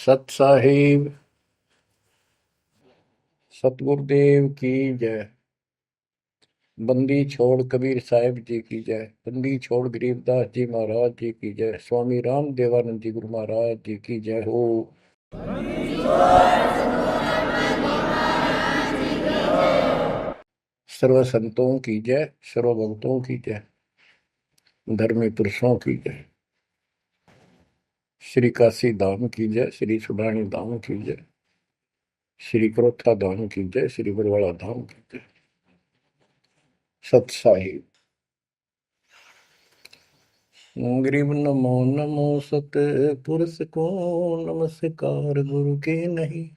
सत साहिब सतगुरुदेव की जय। बंदी छोड़ कबीर साहिब जी की जय। बंदी छोड़ गरीबदास जी महाराज जी की जय। स्वामी राम देवानंद जी गुरु महाराज जी की जय हो। सर्व संतों की जय, सर्व भक्तों की जय, धर्मी पुरुषों की जय। श्री काशी धाम की जय, श्री सुडानी धाम की जय, श्री क्रोथा धाम की जय, श्री बरवाड़ा धाम की जय। सत साहिब गरीब नमो नमो सत पुरुष को नमस्कार गुरु के नहीं।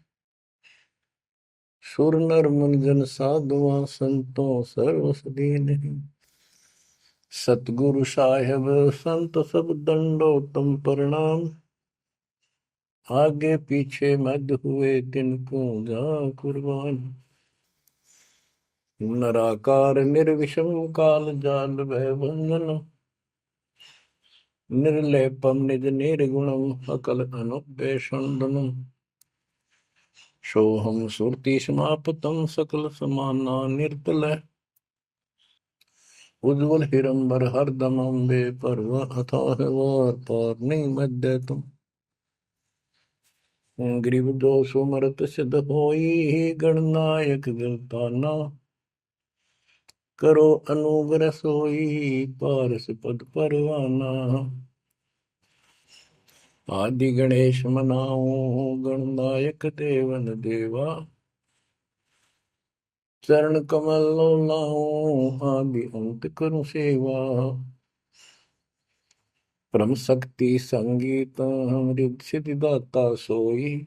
सुर नर मुनिजन साधुआ संतों सर्वस नहीं। सतगुरु साहेब संत सब दंडो तुम प्रणाम। आगे पीछे मध्य हुए तिनको जा कुर्बान। नराकार निर्विषम काल जाल भय बंधन। निर्लेपम निज निर्गुणम अकल अनुपेशंदनम। सोहम सुरति समापतम सकल समाना निर्तल। उज्ज्वल हिरंबर हरदम अम्बे पर्व अथाह वार पार नहीं मध्य तुम। ग्रीव दोष मरत सिद्ध होई गणनायक गिरताना। करो अनुग्रह सोई पारस पद परवाना। आदि गणेश मनाओ गणनायक देवन देवा। चरण कमल लाओ आदि अंत करूं सेवा। परम शक्ति संगीत अमृत सिद्धिदाता सोई।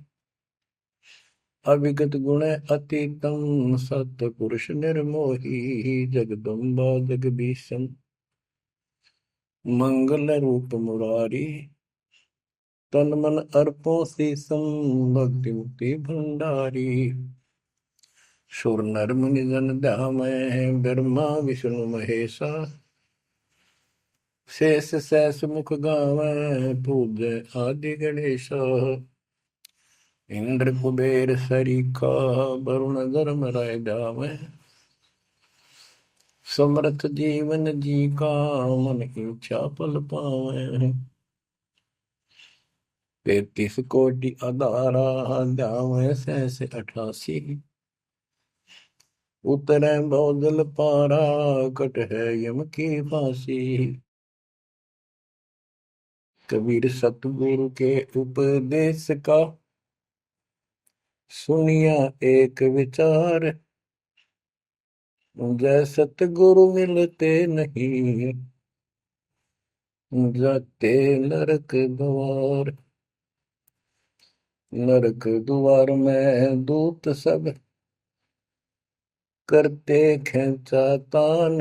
अविगत गुण अतीतम सत पुरुष निर्मोही। जगदम्बा जगदीशन मंगल रूप मुरारी। तन मन अर्पो शीसम भक्ति मुक्ति भंडारी। सुर नर मुनि जन ध्यामय ब्रह्मा विष्णु महेशा। शेष सहस मुख गावै पूज्य आदि गणेशा। इंद्र कुबेर सरीखा वरुण धर्म राय जावै। समर्थ जीवन जी का मन इच्छा फल पावै। 33 कोटि अदारा जावै सहस 88। उतरै बहुजल पारा कट है यम की फांसी। कबीर सतगुरु के उपदेश का सुनिया एक विचार। जय सतगुरु मिलते नहीं जाते नरक द्वार। नरक द्वार में दूत सब करते खेचा तान।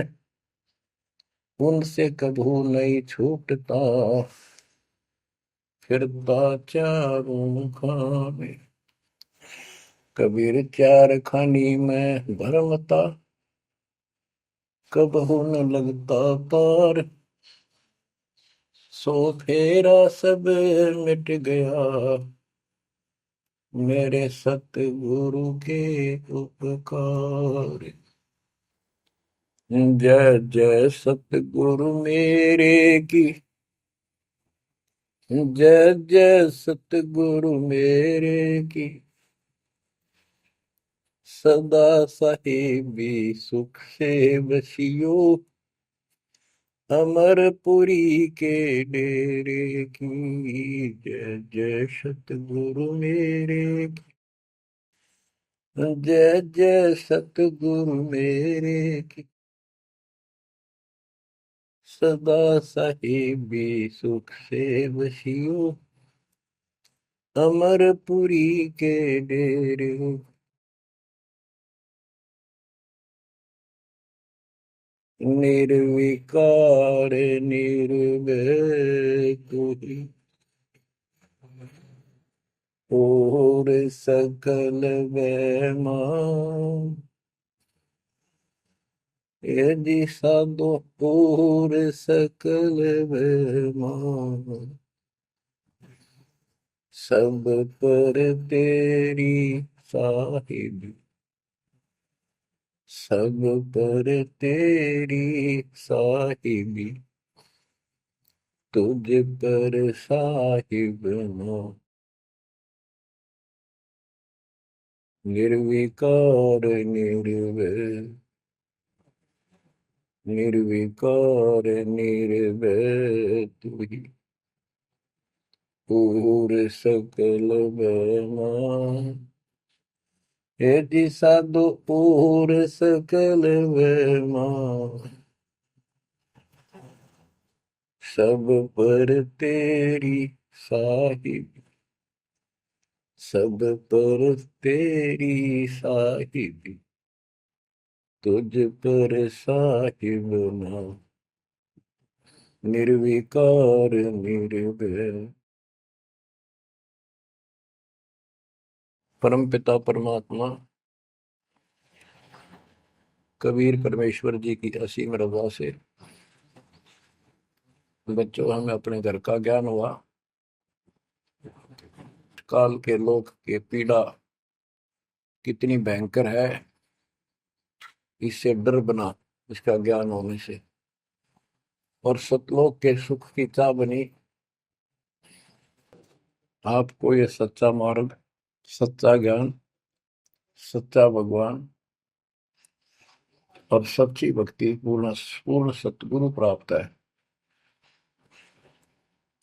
उनसे कभू नहीं छूटता फिरता चारों खाने। कबीर चार खानी में भरमता कबहू न लगता पार। सो फेरा सब मिट गया मेरे सतगुरु के उपकार। जय जय सतगुरु मेरे की। जय जय सतगुरु मेरे की। सदा साहिबी सुख से बसियो। अमरपुरी के डेरे की। जय जय सतगुरु मेरे की। जय जय सतगुरु मेरे की। सदा साहिबी सुख से बसियो। अमरपुरी के डेरे। निर्विकार निर्भय तू ही और सकल वैमा। यदि साधो और सकल वैमा। सब पर तेरी साहिबी, सब पर तेरी साहिबी, तुझ पर साहिब ना। निर्विकार निर्भय, निर्विकार निर्भय तू ही, पूर सकल बना। हे जी साधु पूर सकल बना, सब पर तेरी साहिब, सब पर तेरी साहिबी, तुझ पर साहिब ना। निर्विकार निर्भय। परम पिता परमात्मा कबीर परमेश्वर जी की असीम रजा से बच्चों हमें अपने घर का ज्ञान हुआ। काल के लोक के पीड़ा कितनी भयंकर है, इससे डर बना इसका ज्ञान होने से। और सतलोक के सुख की चाह बनी आपको ये सच्चा मार्ग, सच्चा ज्ञान, सच्चा भगवान और सच्ची भक्ति पूर्ण पूर्ण सतगुरु प्राप्त है।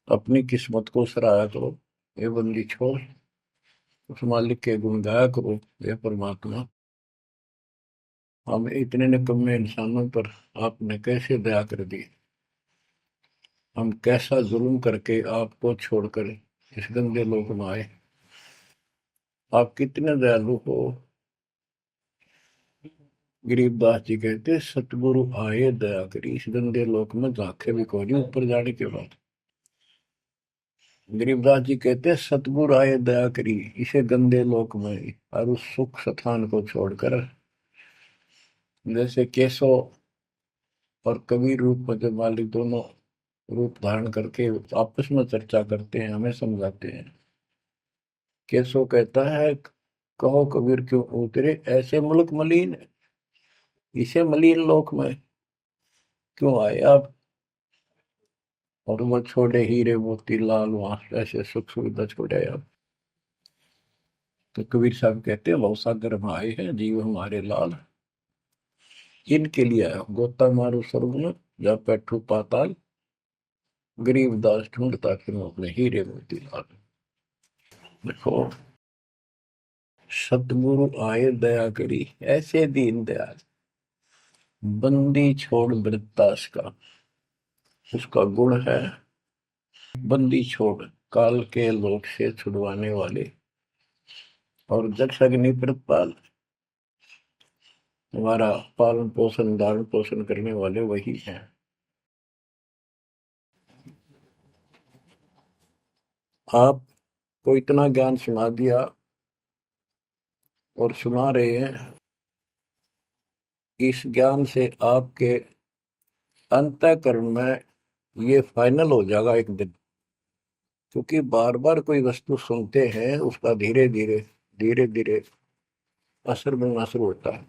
अपनी किस्मत को सराहा करो, ये बंदी छोड़, उस मालिक के गुण गाया करो। ये परमात्मा, हम इतने निकम्मे इंसानों पर आपने कैसे दया कर दी। हम कैसा जुल्म करके आपको छोड़कर इस गंदे लोक में आए। आप कितने दयालु हो। गरीबदास जी कहते सतगुरु आए दया करी, इस गंदे लोक में झांके भी कोई नहीं ऊपर जाने के बाद। गरीबदास जी कहते सतगुरु आए दया करी इसे गंदे लोक में, और उस सुख स्थान को छोड़कर जैसे केशव और कबीर रूप में जब मालिक दोनों रूप धारण करके आपस में चर्चा करते हैं, हमें समझाते हैं। केशव कहता है कहो कबीर क्यों उतरे ऐसे मुल्क मलिन, इसे मलिन लोक में क्यों आए आप। और वो छोड़े हीरे मोती लाल वहां ऐसे सुख सुविधा छोड़े आप। तो कबीर साहब कहते हैं भवसागर में आए हैं जीव हमारे लाल, इनके लिए आया गोता मारू स्वर्ग में जा बैठू पाताल, गरीब दास ढूंढता फिर अपने हीरे मोती लाल। देखो सतगुरु आए दया करी ऐसे दीन दयाल, बंदी छोड़ वृत्तास का उसका गुण है। बंदी छोड़ काल के लोक से छुड़वाने वाले और जक्ष अग्नि प्रतपाल, हमारा पालन पोषण धारण पोषण करने वाले वही हैं। आपको इतना ज्ञान सुना दिया और सुना रहे हैं, इस ज्ञान से आपके अंतःकरण में ये फाइनल हो जाएगा एक दिन। क्योंकि बार बार कोई वस्तु सुनते हैं उसका धीरे धीरे धीरे धीरे असर बनना शुरू होता है।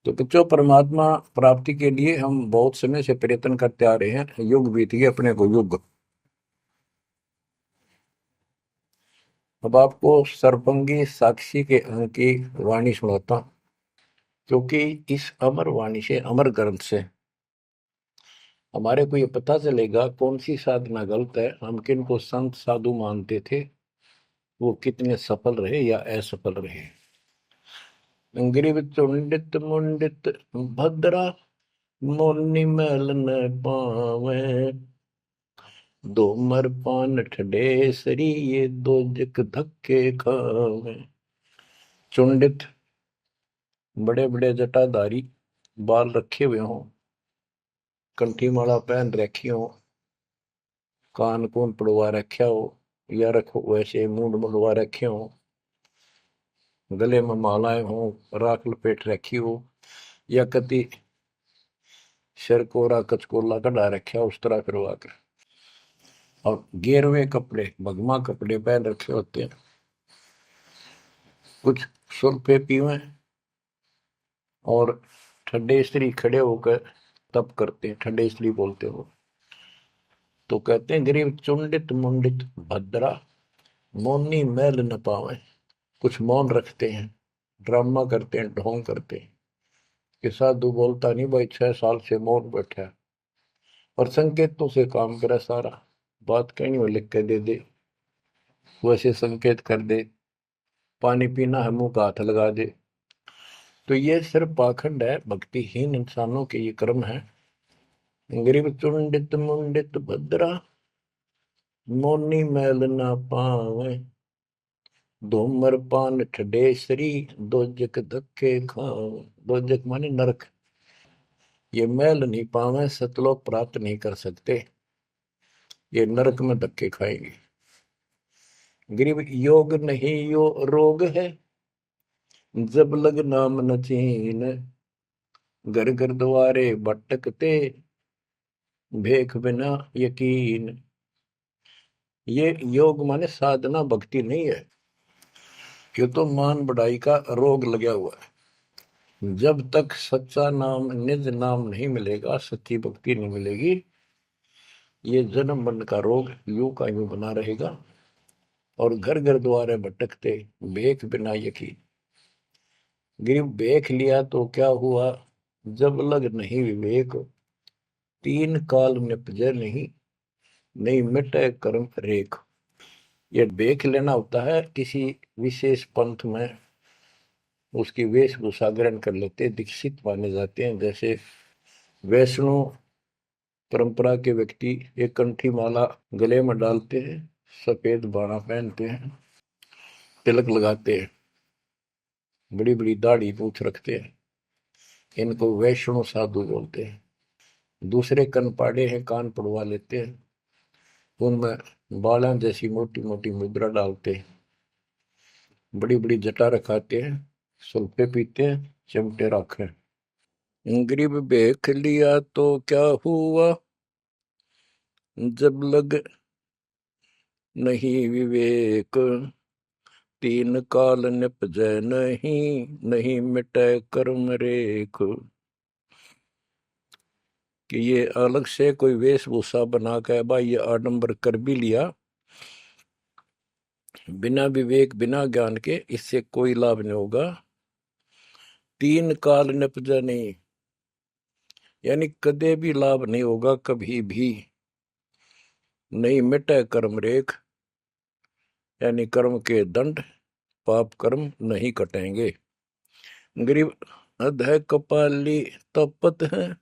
तो बच्चों परमात्मा प्राप्ति के लिए हम बहुत समय से प्रयत्न करते आ रहे हैं, युग बीत गए अपने को युग। अब आपको सर्वंगी साक्षी के अंग की वाणी सुनाता हूं, क्योंकि इस अमर वाणी से अमर ग्रंथ से हमारे को ये पता चलेगा कौन सी साधना गलत है, हम किन को संत साधु मानते थे, वो कितने सफल रहे या असफल रहे। ग्रीव चुंडित मुंडित भद्रा, मोनि मैल न पावे, दो मर पान ठडे सरी ये दो जक धक्के खावे। चुंडित बड़े बड़े जटाधारी, बाल रखे हुए हों, कंठी माला पहन रखी हो, कान कून पड़वा रखा हो, या रखो वैसे मूंड मुंडवा रखे हो, गले में मालाएं हो, राख लपेट रखी हो, या कति सिर कोरा कचकोला कढ़ा रखा उस तरह करवा कर और गेरुए कपड़े भगवा कपड़े पहन रखे होते हैं, कुछ सुरफे पीवे और ठंडे स्त्री खड़े होकर तप करते हैं, ठंडे स्त्री बोलते हो। तो कहते हैं गरीब चुंडित मुंडित भद्रा मौनी मैल न पावे। कुछ मौन रखते हैं, ड्रामा करते हैं, ढोंग करते हैं कि साधु बोलता नहीं भाई, 6 साल से मौन बैठा है, और संकेतों से काम करे सारा, बात कहनी हो लिख के दे दे, वैसे संकेत कर दे, पानी पीना है मुंह का हाथ लगा दे। तो ये सिर्फ पाखंड है, भक्तिहीन इंसानों के ये कर्म है। गरीब चुंडित मुंडित भद्रा मौनी मैल ना पावे, धूमर पान ठडेसरी दोजक धक्के खावे। दोजक माने नरक। ये मैल नहीं पावे, सतलोक प्राप्त नहीं कर सकते, ये नरक में धक्के खाएंगे। गरीब योग नहीं यो रोग है, जब लग नाम न चीन, घर घर द्वारे भटकते भेख बिना यकीन। ये योग माने साधना भक्ति नहीं है, ये तो मान बढ़ाई का रोग लगा हुआ है। जब तक सच्चा नाम निज नाम नहीं मिलेगा, सच्ची भक्ति नहीं मिलेगी, ये जन्म मरण का रोग यूं का यूं बना रहेगा। और घर घर द्वारे भटकते भेख बिना यकीन। गिर भेख लिया तो क्या हुआ, जब लग नहीं विवेक, तीन काल निपजे नहीं, नहीं मिटे कर्म रेख। ये भेख लेना होता है, किसी विशेष पंथ में उसकी वेशभूषा ग्रहण कर लेते, दीक्षित माने जाते हैं। जैसे वैष्णो परंपरा के व्यक्ति एक कंठी माला गले में डालते हैं, सफेद बाणा पहनते हैं, तिलक लगाते हैं, बड़ी बड़ी दाढ़ी पूछ रखते हैं, इनको वैष्णो साधु बोलते हैं। दूसरे कनपाड़े हैं, कान पड़वा लेते हैं, उनमें बाला जैसी मोटी मोटी मुद्रा डालते हैं, बड़ी बड़ी जटा रखाते हैं, सुल्फे पीते हैं, चिमटे रखे। गरीब भेख लिया तो क्या हुआ, जब लग नहीं विवेक, तीन काल निपजै नहीं, नहीं मिटे कर्म रेख। कि ये अलग से कोई वेशभूषा बना के भाई ये आडंबर कर भी लिया, बिना विवेक बिना ज्ञान के इससे कोई लाभ नहीं होगा। तीन काल निपजा नहीं, यानी कदे भी लाभ नहीं होगा, कभी भी नहीं मिटे कर्म रेख, यानी कर्म के दंड पाप कर्म नहीं कटेंगे। गरीब अध कपाली तपत है,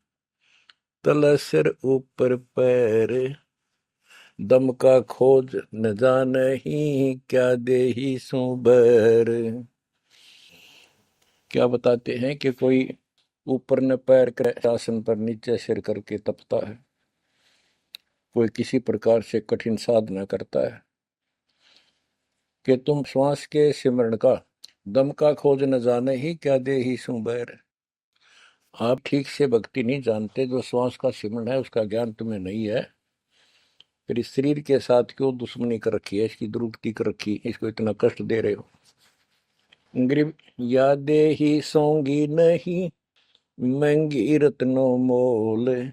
तल सिर ऊपर पैर, दम का खोज न जाने ही, क्या दे ही सो बैर। क्या बताते हैं कि कोई ऊपर न पैर कर आसन पर नीचे सिर करके तपता है, कोई किसी प्रकार से कठिन साधना करता है, कि तुम श्वास के सिमरण का दम का खोज न जाने ही, क्या दे ही सो बैर। आप ठीक से भक्ति नहीं जानते, जो श्वास का सिमरण है उसका ज्ञान तुम्हें नहीं है, फिर इस शरीर के साथ क्यों दुश्मनी कर रखी है, इसकी दुरुक्ति कर रखी, इसको इतना कष्ट दे रहे हो। गरीब यादे ही सोंगी नहीं, महंगी रत्नों मोल,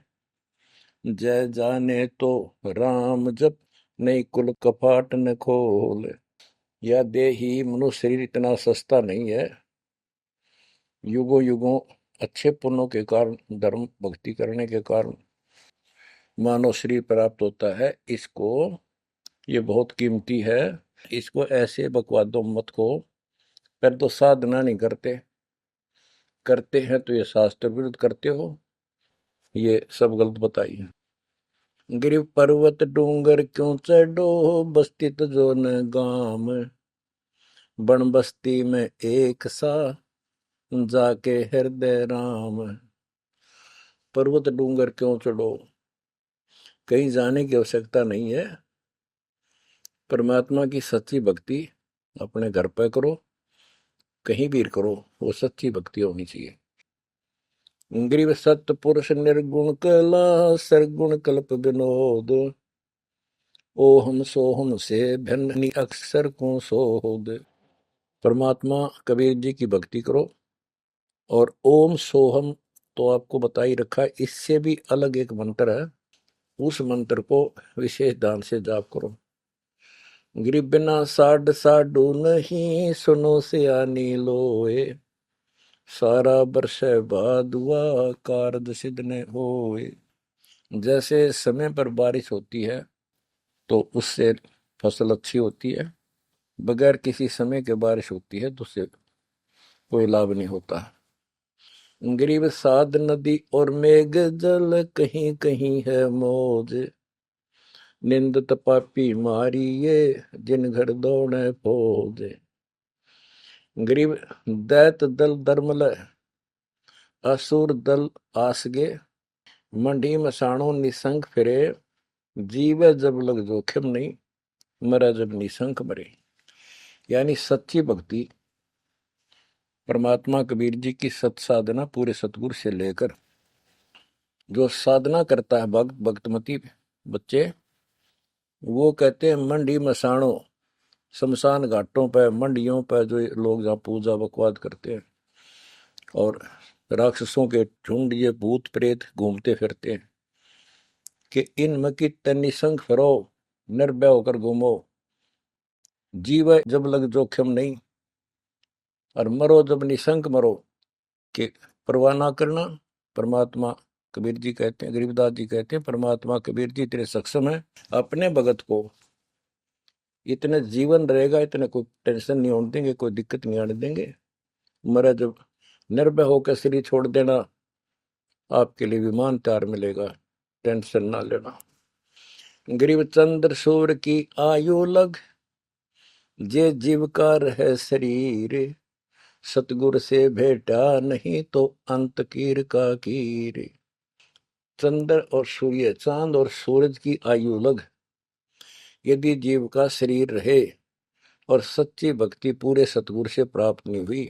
जय जाने तो राम जप, नहीं कुल कपाट न खोल। या दे ही मनुष्य शरीर इतना सस्ता नहीं है, युगों युगों अच्छे पुण्यों के कारण, धर्म भक्ति करने के कारण मानव शरीर प्राप्त होता है। इसको ये बहुत कीमती है, इसको ऐसे बकवादों मत को। पर तो साधना नहीं करते, करते हैं तो ये शास्त्र विरुद्ध करते हो, ये सब गलत बताइए। गिर पर्वत डूंगर क्यों चढ़ो, बस्ती तो जो न गाम, बन बस्ती में एक सा, जाके हृदय राम। पर्वत डूंगर क्यों चढ़ो, कहीं जाने की आवश्यकता नहीं है। परमात्मा की सच्ची भक्ति अपने घर पर करो, कहीं भी करो, वो सच्ची भक्ति होनी चाहिए। ग्रीव सत्य पुरुष निर्गुण कला, सरगुण कल्प विनोद, ओहम सोहम से भिन्न अक्सर को सोहद। परमात्मा कबीर जी की भक्ति करो। और ओम सोहम तो आपको बता ही रखा है, इससे भी अलग एक मंत्र है, उस मंत्र को विशेष ध्यान से जाप करो। गिरि बिना साड साडू नहीं, सुनो से आनी लोए, सारा बरस बादुआ कारद सिद्ध न होए। जैसे समय पर बारिश होती है तो उससे फसल अच्छी होती है, बगैर किसी समय के बारिश होती है तो उससे कोई लाभ नहीं होता। गरीब साध नदी और मेघ जल, कहीं कहीं है मौज, निंदत पापी मारी ये, जिन घर दौड़े फौज। गरीब दैत दल दरमल, असुर दल आसगे, मंडी मसाणों निसंग फिरे, जीव जब लग जोखिम नहीं, मरा जब निसंक मरे। यानी सच्ची भक्ति, परमात्मा कबीर जी की सत साधना पूरे सतगुरु से लेकर जो साधना करता है भक्त भक्तमती बच्चे, वो कहते हैं मंडी मसाणों, शमशान घाटों पर मंडियों पर जो लोग जहाँ पूजा बकवाद करते हैं और राक्षसों के झुंड ये भूत प्रेत घूमते फिरते हैं कि इन मकी निसंग फिरो, निर्भय होकर घूमो, जीव जब लग जोखिम नहीं और मरो जब निसंक मरो, कि परवाह ना करना। परमात्मा कबीर जी कहते हैं, गरीबदास जी कहते हैं, परमात्मा कबीर जी इतने सक्षम है, अपने भगत को इतने जीवन रहेगा, इतने कोई टेंशन नहीं होने देंगे, कोई दिक्कत नहीं आने देंगे। मरा जब निर्भय होकर शरीर छोड़ देना, आपके लिए विमान तैयार मिलेगा, टेंशन ना लेना। गरीब चंद्र सूर्य की आयु लग, जे जीव का रहे शरीर, सतगुर से भेटा नहीं तो अंत कीर का कीर। चंद्र और सूर्य, चांद और सूरज की आयु लग, यदि जीव का शरीर रहे और सच्ची भक्ति पूरे सतगुरु से प्राप्त नहीं हुई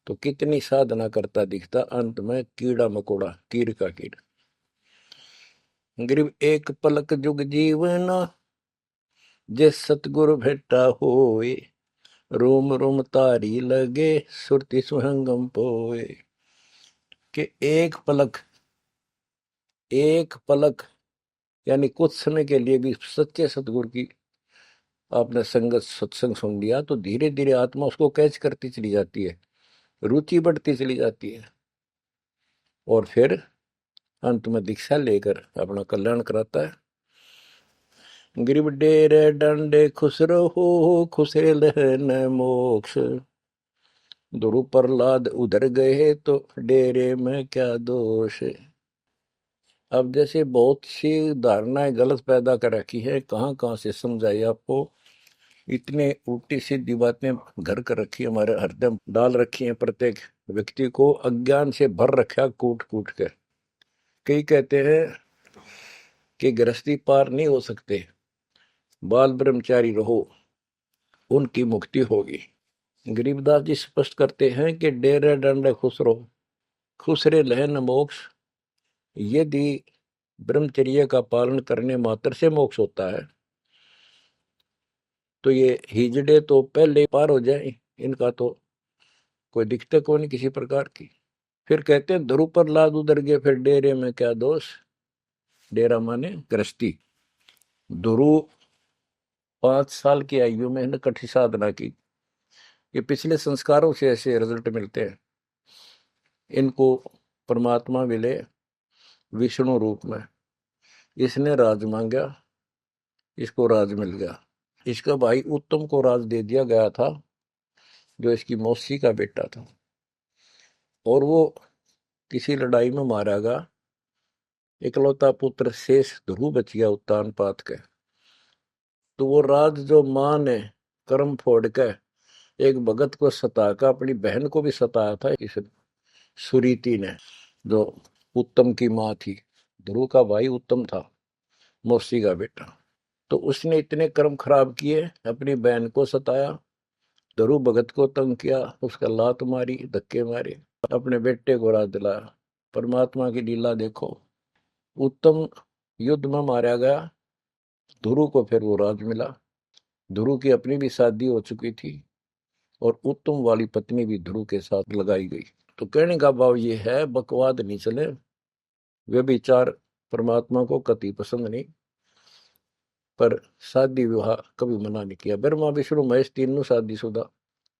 तो कितनी साधना करता दिखता, अंत में कीड़ा मकोड़ा, कीर का कीड़ा। गरीब एक पलक जुग जीवना, जे सतगुरु भेटा होए, रोम रोम तारी लगे, सुरति सुहंगम पोए। कि एक पलक यानी कुछ समय के लिए भी सच्चे सतगुरु की आपने संगत सत्संग सुन लिया तो धीरे धीरे आत्मा उसको कैच करती चली जाती है, रुचि बढ़ती चली जाती है और फिर अंत में दीक्षा लेकर अपना कल्याण कराता है। गिरिब डेरे डंडे खुश रहो, खुशे लहन मोक्ष, ध्रुव प्रहलाद उधर गए तो डेरे में क्या दोष। अब जैसे बहुत सी धारणाएं गलत पैदा कर रखी है, कहाँ कहाँ से समझाई आपको, इतने उल्टी सीधी बातें घर कर रखी है, हमारे हृदय में डाल रखी है, प्रत्येक व्यक्ति को अज्ञान से भर रखा कूट कूट कर। कई कहते हैं कि गृहस्थी पार नहीं हो सकते, बाल ब्रह्मचारी रहो, उनकी मुक्ति होगी। गरीबदास जी स्पष्ट करते हैं कि डेरे डंडे खुश रहो, खुश रे लहन मोक्ष। यदि ब्रह्मचर्य का पालन करने मात्र से मोक्ष होता है तो ये हिजड़े तो पहले पार हो जाए, इनका तो कोई दिक्कत को नहीं किसी प्रकार की। फिर कहते हैं ध्रुव पर लाद उधर गए, फिर डेरे में क्या दोष। डेरा माने गृहस्थी। ध्रुव 5 साल की आयु में ने कठी साधना की, ये पिछले संस्कारों से ऐसे रिजल्ट मिलते हैं। इनको परमात्मा मिले विष्णु रूप में, इसने राज मांगा, इसको राज मिल गया। इसका भाई उत्तम को राज दे दिया गया था, जो इसकी मौसी का बेटा था, और वो किसी लड़ाई में मारा गया। इकलौता पुत्र शेष ध्रुव बच गया उत्तान पात के। तो वो राज जो मां ने कर्म फोड़ के एक भगत को सताकर अपनी बहन को भी सताया था, इस सुरीति ने, जो उत्तम की मां थी। ध्रुव का भाई उत्तम था, मौसी का बेटा। तो उसने इतने कर्म खराब किए, अपनी बहन को सताया, ध्रुव भगत को तंग किया, उसका लात मारी, धक्के मारे, अपने बेटे को राज दिलाया। परमात्मा की लीला देखो, उत्तम युद्ध में मारा गया ध्रुव को फिर वो राज मिला। ध्रुव की अपनी भी शादी हो चुकी थी और उत्तम वाली पत्नी भी ध्रुव के साथ लगाई गई। तो कहने का भाव ये है, बकवाद नहीं चले, वे विचार परमात्मा को कति पसंद नहीं। पर शादी विवाह कभी मना नहीं किया। ब्रह्मा विष्णु महेश तीनों शादीशुदा,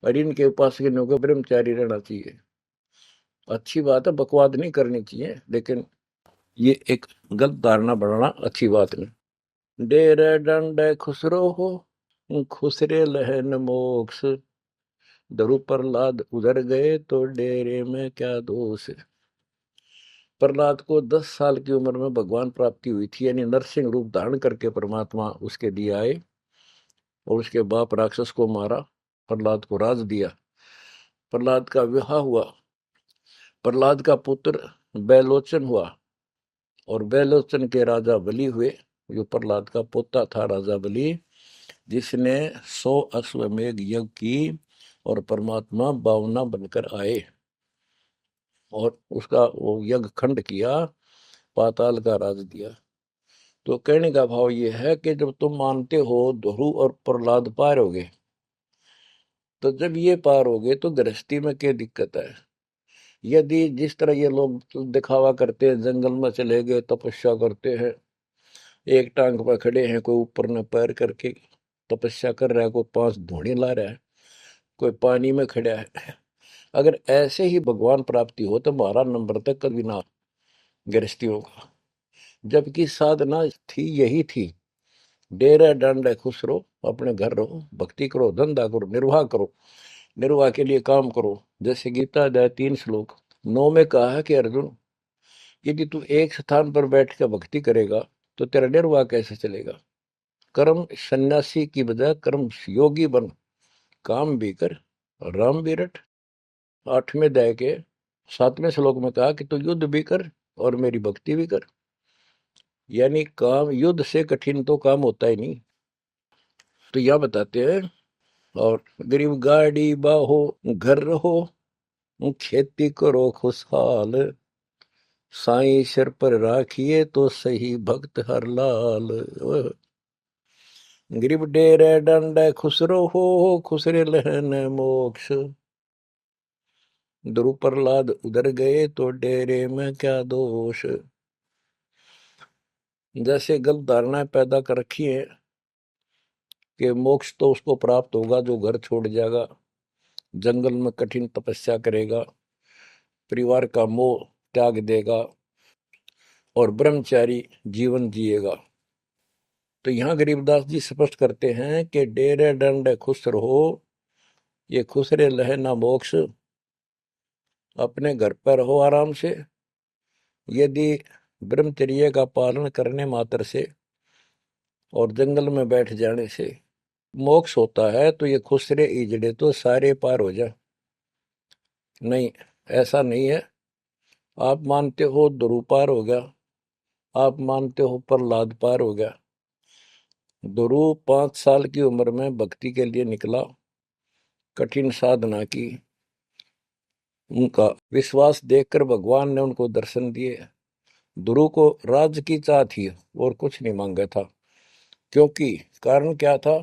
और इनके उपासकों को ब्रह्मचारी रहना चाहिए। अच्छी बात है, बकवाद नहीं करनी चाहिए, लेकिन ये एक गलत धारणा बनाना अच्छी बात नहीं। डेरे डंडे खुसरो हो, खुसरे लहन मोक्ष, दरु प्रहलाद उधर गए तो डेरे में क्या दोष। प्रहलाद को 10 साल की उम्र में भगवान प्राप्ति हुई थी, यानी नरसिंह रूप धारण करके परमात्मा उसके लिए आए और उसके बाप राक्षस को मारा, प्रहलाद को राज दिया। प्रहलाद का विवाह हुआ, प्रहलाद का पुत्र बैलोचन हुआ और बैलोचन के राजा बलि हुए। जो प्रहलाद का पोता था राजा बलि, जिसने 100 अश्वमेघ यज्ञ की और परमात्मा बावना बनकर आए और उसका वो यज्ञ खंड किया, पाताल का राज दिया। तो कहने का भाव ये है कि जब तुम मानते हो ध्रुव और प्रहलाद पार हो गए, तो जब ये पार हो गए तो गृहस्थी में क्या दिक्कत है। यदि जिस तरह ये लोग दिखावा करते हैं, जंगल में चले गए तपस्या करते हैं, एक टांग पर खड़े हैं, कोई ऊपर न पैर करके तपस्या कर रहा है, कोई 5 धूणी ला रहा है, कोई पानी में खड़ा है, अगर ऐसे ही भगवान प्राप्ति हो तो 12 नंबर तक कभी ना गृहस्थियों का। जबकि साधना थी यही थी, डेरा डंड खुश रहो, अपने घर रहो, भक्ति करो, धंधा करो, निर्वाह करो, निर्वाह के लिए काम करो। जैसे गीता अध्याय 3 श्लोक 9 में कहा है कि अर्जुन, यदि तू एक स्थान पर बैठ कर भक्ति करेगा तो तेरा निर्वाह कैसे चलेगा। कर्म सन्यासी की बजाय कर्म योगी बन, काम भी कर, राम भी रट। 8वें अध्याय के 7वें श्लोक में कहा कि तू युद्ध भी कर और मेरी भक्ति भी कर। यानी काम, युद्ध से कठिन तो काम होता ही नहीं। तो यह बताते हैं, और गरीब गाड़ी बाहो, घर रहो, खेती करो खुशहाल, साईं सिर पर राखिए तो सही भक्त हर लाल। गरीब डेरे डंड खुसरो हो, खुसरे लहन मोक्ष, ध्रुव प्रहलाद उधर गए तो डेरे में क्या दोष। जैसे गलत धारणाएं पैदा कर रखी है कि मोक्ष तो उसको प्राप्त होगा जो घर छोड़ जाएगा, जंगल में कठिन तपस्या करेगा, परिवार का मोह त्याग देगा और ब्रह्मचारी जीवन जिएगा। तो यहाँ गरीबदास जी स्पष्ट करते हैं कि डेरे डंड खुश रहो, ये खुश रे लहे ना मोक्ष, अपने घर पर रहो आराम से। यदि ब्रह्मचर्य का पालन करने मात्र से और जंगल में बैठ जाने से मोक्ष होता है, तो ये खुसरे इजड़े तो सारे पार हो जा। नहीं, ऐसा नहीं है। आप मानते हो ध्रुव पार हो गया, आप मानते हो प्रहलाद पार हो गया। ध्रुव 5 साल की उम्र में भक्ति के लिए निकला, कठिन साधना की, उनका विश्वास देखकर भगवान ने उनको दर्शन दिए। ध्रुव को राज की चाह थी और कुछ नहीं मांगा था, क्योंकि कारण क्या था,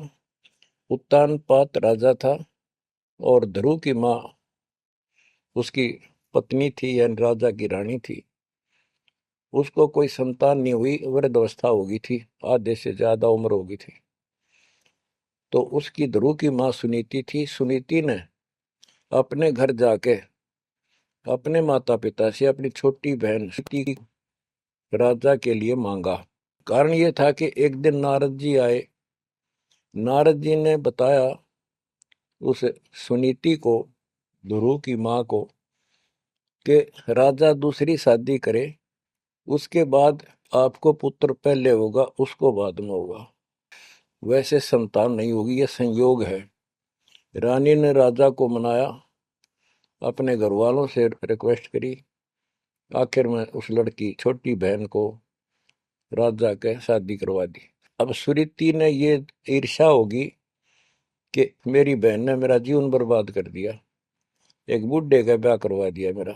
उत्तानपाद राजा था और ध्रुव की माँ उसकी पत्नी थी, यानी राजा की रानी थी। उसको कोई संतान नहीं हुई, वृद्धावस्था हो गई थी, आधे से ज्यादा उम्र हो गई थी। तो उसकी ध्रुव की माँ सुनीति थी। सुनीति ने अपने घर जाके अपने माता पिता से अपनी छोटी बहन सुनीति राजा के लिए मांगा। कारण ये था कि एक दिन नारद जी आए, नारद जी ने बताया उस सुनीति को, ध्रुव की माँ को, कि राजा दूसरी शादी करे, उसके बाद आपको पुत्र पहले होगा, उसको बाद में होगा, वैसे संतान नहीं होगी, यह संयोग है। रानी ने राजा को मनाया, अपने घर वालों से रिक्वेस्ट करी, आखिर में उस लड़की छोटी बहन को राजा के शादी करवा दी। अब सुरीति ने ये ईर्ष्या होगी कि मेरी बहन ने मेरा जीवन बर्बाद कर दिया, एक बूढ़े का ब्याह करवा दिया मेरा,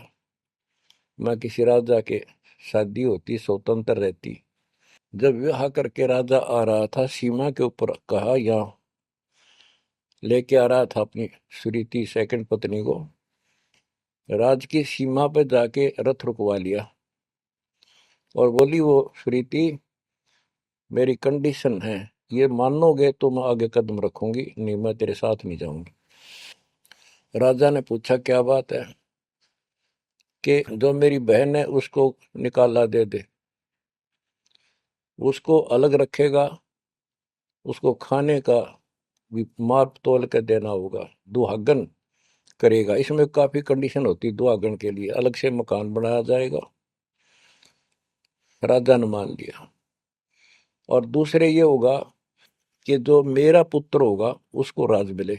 मैं किसी राजा के शादी होती, स्वतंत्र रहती। जब विवाह करके राजा आ रहा था सीमा के ऊपर, कहा यहाँ लेके आ रहा था अपनी सुरीति सेकंड पत्नी को, राज की सीमा पे जाके रथ रुकवा लिया और बोली, वो सुरीति मेरी कंडीशन है, ये मानोगे तो मैं आगे कदम रखूंगी, नहीं मैं तेरे साथ नहीं जाऊंगी। राजा ने पूछा क्या बात है, कि जो मेरी बहन है उसको निकाला दे दे, उसको अलग रखेगा, उसको खाने का भी माप तोल के देना होगा, दुहागन करेगा। इसमें काफी कंडीशन होती, दुहागन के लिए अलग से मकान बनाया जाएगा। राजा ने मान लिया। और दूसरे ये होगा कि जो मेरा पुत्र होगा उसको राज मिले,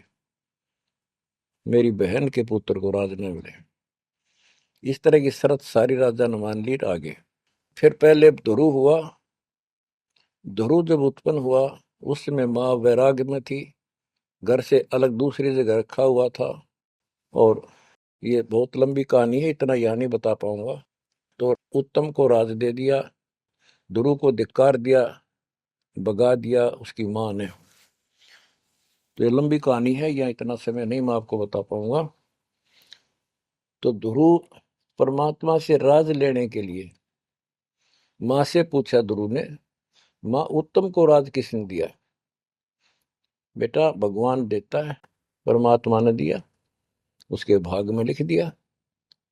मेरी बहन के पुत्र को राज न मिले। इस तरह की शर्त सारी राजा ने मान ली। आगे फिर पहले ध्रुव हुआ। ध्रुव जब उत्पन्न हुआ उस समय माँ वैराग्य में थी, घर से अलग दूसरी जगह रखा हुआ था। और ये बहुत लंबी कहानी है, इतना यहाँ नहीं बता पाऊंगा। तो उत्तम को राज दे दिया, ध्रुव को धिक्कार दिया, भगा दिया उसकी माँ ने। तो ये लंबी कहानी है, यहाँ इतना समय नहीं मैं आपको बता पाऊंगा। तो ध्रुव परमात्मा से राज लेने के लिए माँ से पूछा ध्रुव ने, माँ उत्तम को राज किसने दिया? बेटा भगवान देता है, परमात्मा ने दिया, उसके भाग में लिख दिया,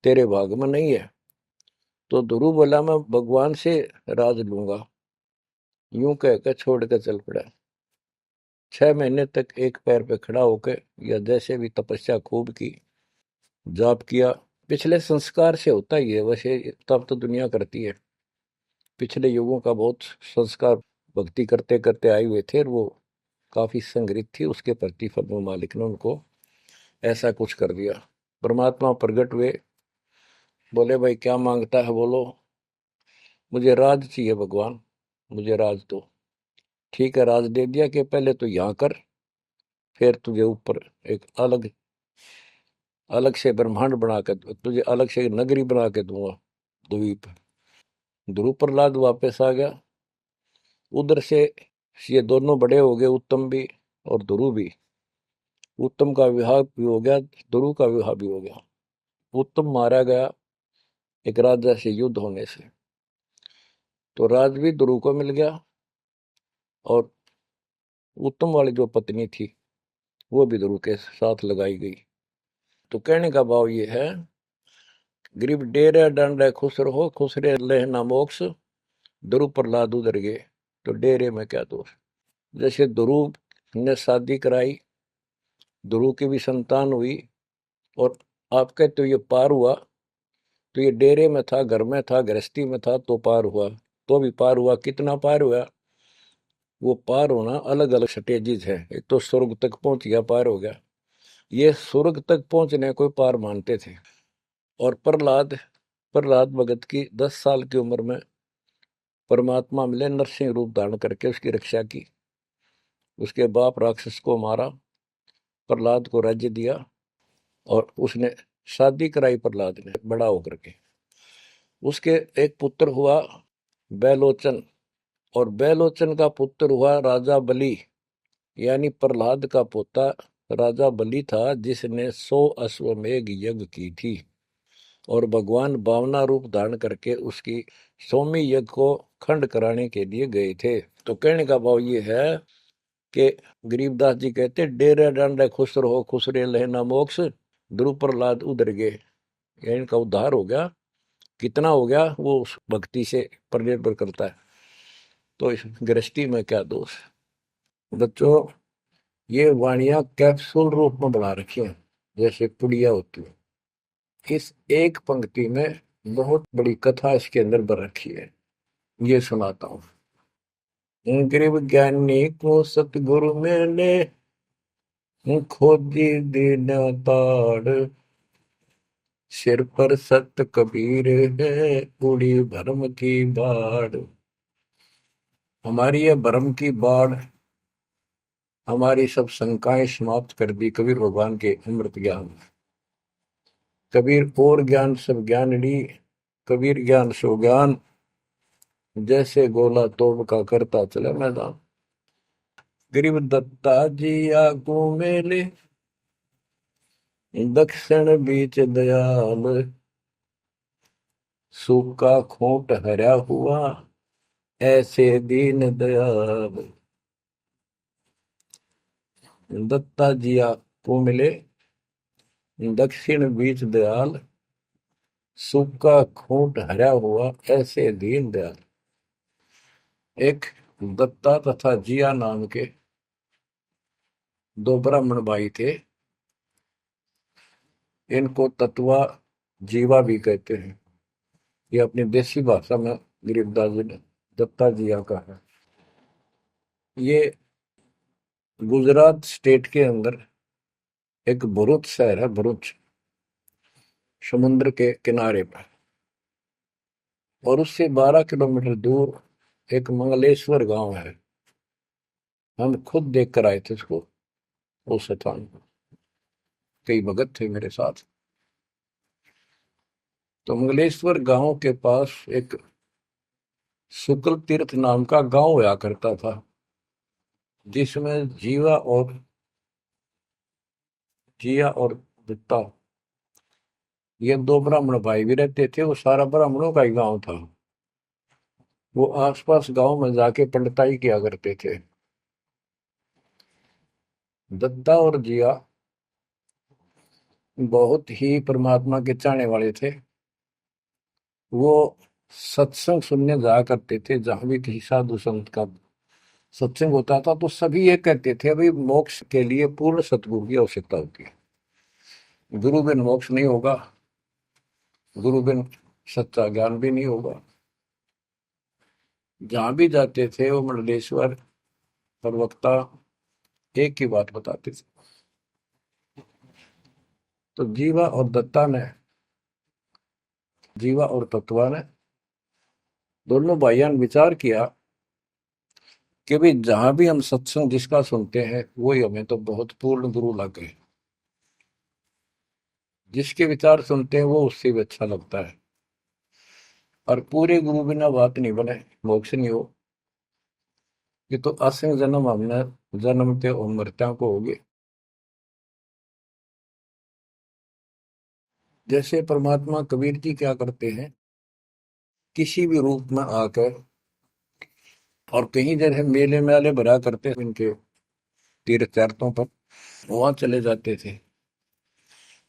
तेरे भाग में नहीं है। तो ध्रुव बोला मैं भगवान से राज लूंगा। यूं कहकर छोड़ कर चल पड़ा। 6 महीने तक एक पैर पे खड़ा होकर, या जैसे भी तपस्या खूब की, जाप किया। पिछले संस्कार से होता ही है वैसे, तब तो दुनिया करती है। पिछले युगों का बहुत संस्कार भक्ति करते करते आए हुए थे, और वो काफी संग्रहित थी, उसके प्रतिफल में मालिक ने उनको ऐसा कुछ कर दिया। परमात्मा प्रकट हुए, बोले भाई क्या मांगता है बोलो। मुझे राज चाहिए भगवान, मुझे राज दो। ठीक है, राज दे दिया कि पहले तो यहाँ कर, फिर तुझे ऊपर एक अलग अलग से ब्रह्मांड बना के, तुझे अलग से नगरी बना के दूंगा, द्वीप। ध्रुव प्रहलाद वापस आ गया उधर से। ये दोनों बड़े हो गए, उत्तम भी और ध्रुव भी। उत्तम का विवाह भी हो गया, ध्रुव का विवाह भी हो गया। उत्तम मारा गया एक राजा से युद्ध होने से, तो राज भी ध्रुव को मिल गया, और उत्तम वाली जो पत्नी थी वो भी ध्रुव के साथ लगाई गई। तो कहने का भाव ये है, गरीब डेरे डंडे खुश रहो, खुश रे लेना मोक्ष, ध्रुव प्रहलाद उधर गए, तो डेरे में क्या दोष। जैसे ध्रुव ने शादी कराई, ध्रुव की भी संतान हुई, और आपके तो ये पार हुआ, तो ये डेरे में था, घर में था, गृहस्थी में था, तो पार हुआ। तो भी पार हुआ, कितना पार हुआ? वो पार होना अलग अलग स्टेजेस है। एक तो स्वर्ग तक पहुंच गया, पार हो गया। ये स्वर्ग तक पहुंचने को पार मानते थे। और प्रहलाद प्रहलाद भगत की 10 साल की उम्र में परमात्मा मिले, नरसिंह रूप धारण करके उसकी रक्षा की। उसके बाप राक्षस को मारा, प्रहलाद को राज्य दिया, और उसने शादी कराई प्रहलाद ने बड़ा होकर के। उसके एक पुत्र हुआ बैलोचन, और बैलोचन का पुत्र हुआ राजा बलि, यानी प्रहलाद का पोता राजा बलि था, जिसने 100 अश्वमेघ यज्ञ की थी। और भगवान बावना रूप धारण करके उसकी 100वीं यज्ञ को खंड कराने के लिए गए थे। तो कहने का भाव ये है कि गरीबदास जी कहते, डेरे डांडे खुश रहो, खुश रे लेना मोक्ष, ध्रुव प्रहलाद उधर गए। इनका उद्धार हो गया। कितना हो गया वो उस भक्ति से पर निर्भर करता है। तो इस गृहस्थी में क्या दोष। बच्चों, ये वाणियां कैप्सूल रूप में बना रखी हैं, जैसे पुड़िया होती है। इस एक पंक्ति में बहुत बड़ी कथा इसके अंदर भर रखी है। ये सुनाता हूँ। गरीब ज्ञानी को सतगुरु मिले, खोजी दीन ताड़, सिर पर सत कबीर है, उड़ी भरम की बाढ़। हमारी यह भरम की बाढ़, हमारी सब शंकाएं समाप्त कर दी कबीर भगवान के अमृत ज्ञान। कबीर और ज्ञान सब ज्ञान ली, कबीर ज्ञान सो ज्ञान, जैसे गोला तोड़ का करता चले मैदान। गरीब दत्ता जी आगू मेले, दक्षिण बीच दयाल, सूखा खूंट हरा हुआ, ऐसे दीन दयाल। दत्ता जी आगू मिले, दक्षिण बीच दयाल, सूखा खूंट हरा हुआ, ऐसे दीन दयाल। एक दत्ता तथा जिया नाम के दो ब्राह्मण भाई थे। इनको तत्वा जीवा भी कहते हैं। ये अपनी देसी भाषा में गरीबदास जी ने दत्ता जिया का है। ये गुजरात स्टेट के अंदर एक भरूच शहर है, भरूच, समुद्र के किनारे पर। और उससे 12 किलोमीटर दूर एक मंगलेश्वर गांव है। हम खुद देख कर आए थे उसको, उस स्थान को। कई भगत थे मेरे साथ। तो मंगलेश्वर गांव के पास एक शुक्ल तीर्थ नाम का गांव हुआ करता था, जिसमें जिया और दत्ता, ये दो ब्राह्मण भाई भी रहते थे। वो सारा ब्राह्मणों का ही गांव था। वो आसपास गांव में जाके पंडिताई किया करते थे। दत्ता और जिया बहुत ही परमात्मा के चाहने वाले थे। वो सत्संग सुनने जाया करते थे। जहां भी किसी साधु संत का सत्संग होता था तो सभी ये कहते थे अभी मोक्ष के लिए पूर्ण सतगुरु की आवश्यकता होती है। गुरु बिन मोक्ष नहीं होगा, गुरु बिन सच्चा ज्ञान भी नहीं होगा। जहां भी जाते थे वो मंडलेश्वर प्रवक्ता एक ही बात बताते थे। तो जीवा और तत्वा ने दोनों भाइयों ने विचार किया कि भाई जहां भी हम सत्संग जिसका सुनते हैं वही हमें तो बहुत पूर्ण गुरु लगे। जिसके विचार सुनते हैं वो उससे भी अच्छा लगता है। और पूरे गुरु बिना बात नहीं बने, मोक्ष नहीं हो। ये तो असंग जन्म हमने जन्मते और मरत्या को होगे। जैसे परमात्मा कबीर जी क्या करते हैं, किसी भी रूप में आकर और कहीं जगह मेले मेले भरा करते हैं इनके तीर्थ तीर्थों पर, वहां चले जाते थे।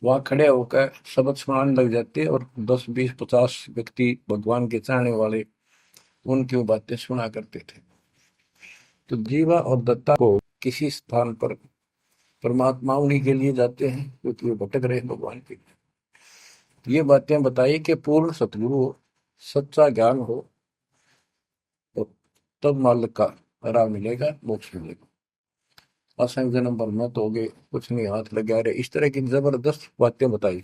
वहां खड़े होकर शब्द सुनाने लग जाते और 10 20 50 व्यक्ति भगवान के चाहने वाले उनकी बातें सुना करते थे। तो जीवा और दत्ता को किसी स्थान पर परमात्मा उन्हीं के लिए जाते हैं क्योंकि वो भटक रहे हैं भगवान की। ये बातें बताई कि पूर्ण सतगुरु हो, सच्चा ज्ञान हो, तो तब मालिक का राह मिलेगा, मोक्ष मिलेगा। असंग जन्म पर मत हो गए, कुछ नहीं हाथ लगा रहे, इस तरह की जबरदस्त बातें बताई।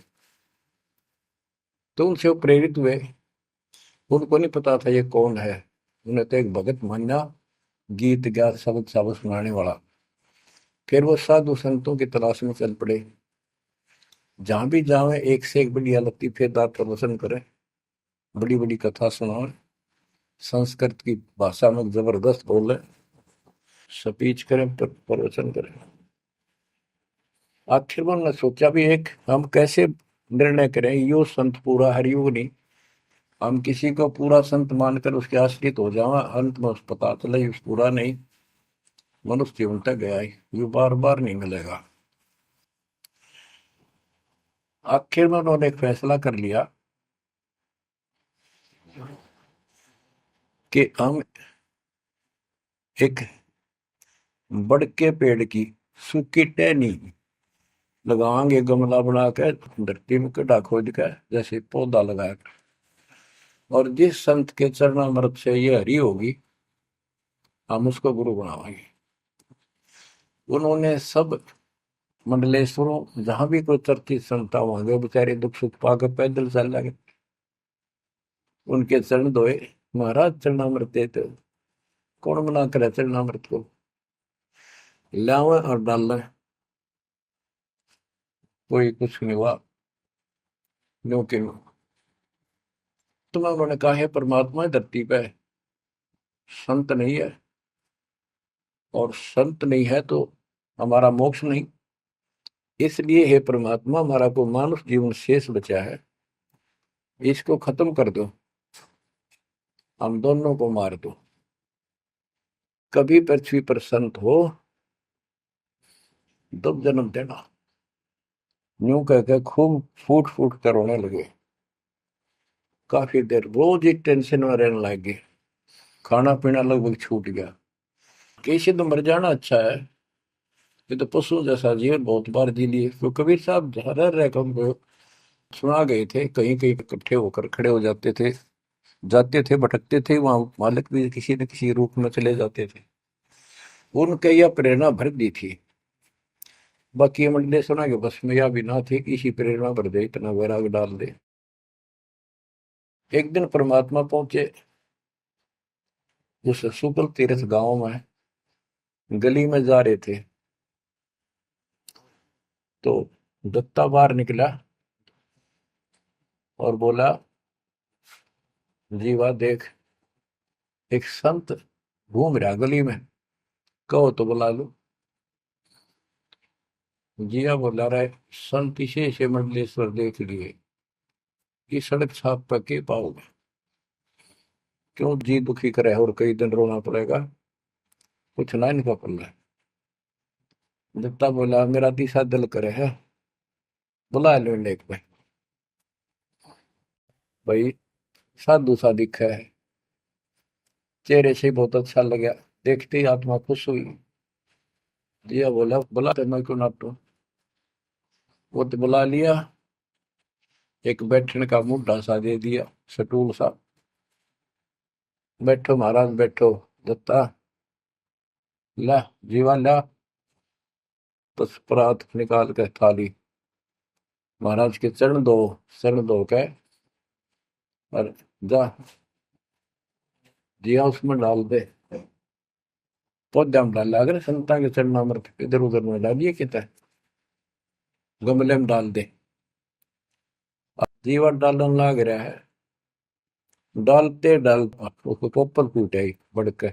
तो उनसे वो प्रेरित हुए। उनको नहीं पता था ये कौन है। उन्हें तो एक भगत मान्या, गीत गा शब्द शब्द सुनाने वाला। फिर वो साधु संतों की तलाश में चल पड़े। जहां भी जावे एक से एक बढ़िया लतीफेदार प्रवचन करे, बड़ी बड़ी कथा सुनाए, संस्कृत की भाषा में जबरदस्त बोले, स्पीच करें, प्रवचन करें। आखिर में उन्होंने सोचा भी एक हम कैसे निर्णय करें, यो संत पूरा हरियो नहीं। हम किसी को पूरा संत मानकर उसके आश्रित हो जावा, अंत में उस पता चला ये पूरा नहीं, मनुष्य जीवन तक गया ही, ये बार बार नहीं मिलेगा। आखिर में उन्होंने एक फैसला कर लिया कि हम एक बड़ के पेड़ की सूखी टहनी लगाएंगे, गमला बना के धरती में गड्ढा खोद के जैसे पौधा लगाया। और जिस संत के चरणामृत से ये हरी होगी, हम उसको गुरु बनाएंगे। उन्होंने सब मंडलेश्वरों जहां भी कोई चर्चित संत होंगे, बेचारे दुख सुख पाकर पैदल चल लगे, उनके चरण धोए। महाराज चरणामृत देते, कौन मना करे चरणामृत को, लावे और डाल, कोई कुछ नहीं हुआ। क्योंकि तुम्हें उन्होंने कहा है परमात्मा धरती पे संत नहीं है, और संत नहीं है तो हमारा मोक्ष नहीं। इसलिए हे परमात्मा, हमारा को मानुष जीवन शेष बचा है, इसको खत्म कर दो, हम दोनों को मार दो। कभी पृथ्वी पर संत हो तब जन्म देना। यूं कहकर खूब फूट फूट कर रोने लगे। काफी देर रोज ही टेंशन में रहने लगे, खाना पीना लगभग छूट गया। कैसे तो मर जाना अच्छा है, ये तो पशु जैसा जीवन बहुत बार जी लिए। तो कबीर साहब रह रह कर हमको सुना गए थे, कहीं कहीं इकट्ठे होकर खड़े हो जाते थे, जाते थे, भटकते थे, वहां मालिक भी किसी न किसी रूप में चले जाते थे। उनके यह प्रेरणा भर दी थी। बाकी मंडले सुना के बस में यह भी ना थी कि इसी प्रेरणा भर दे, इतना वैराग डाल दे। एक दिन परमात्मा पहुंचे उस सुकल तीर्थ गांव में, गली में जा रहे थे तो दत्ता बाहर निकला और बोला, जीवा देख, एक संत घूम रहा गली में, कहो तो बुला लो। जिया बोला रहे, संत इसे से मंडलेश्वर देख लिए, ये सड़क छाप पर के पाओगे, क्यों जी दुखी करे और कई दिन रोना पड़ेगा, कुछ ना इनका पल्ला। दत्ता बोला, मेरा तीसरा दिल करे है, बुला लो इन्हें एक भाई। भाई साधु सा दिखा है, चेहरे से बहुत अच्छा लगा, देखते ही आत्मा खुश हुई। जिया बोला, बुला तो मैं क्यों नाटू। वो तो बुला लिया, एक बैठने का मुड्ढा सा दे दिया, सटूल सा। बैठो महाराज बैठो। दत्ता, ला जीवा ला, बस परात निकाल के थाली महाराज के चरण धो के और जा जिया उसमें डाल दे। पौधा में डाल, अगर संता के चरण अमृत इधर उधर में डालिए, कितना गमले में डाल दे। अब जीवा डालन लाग रहा है, डालते डालता उसको पोपल फूट आई बड़के,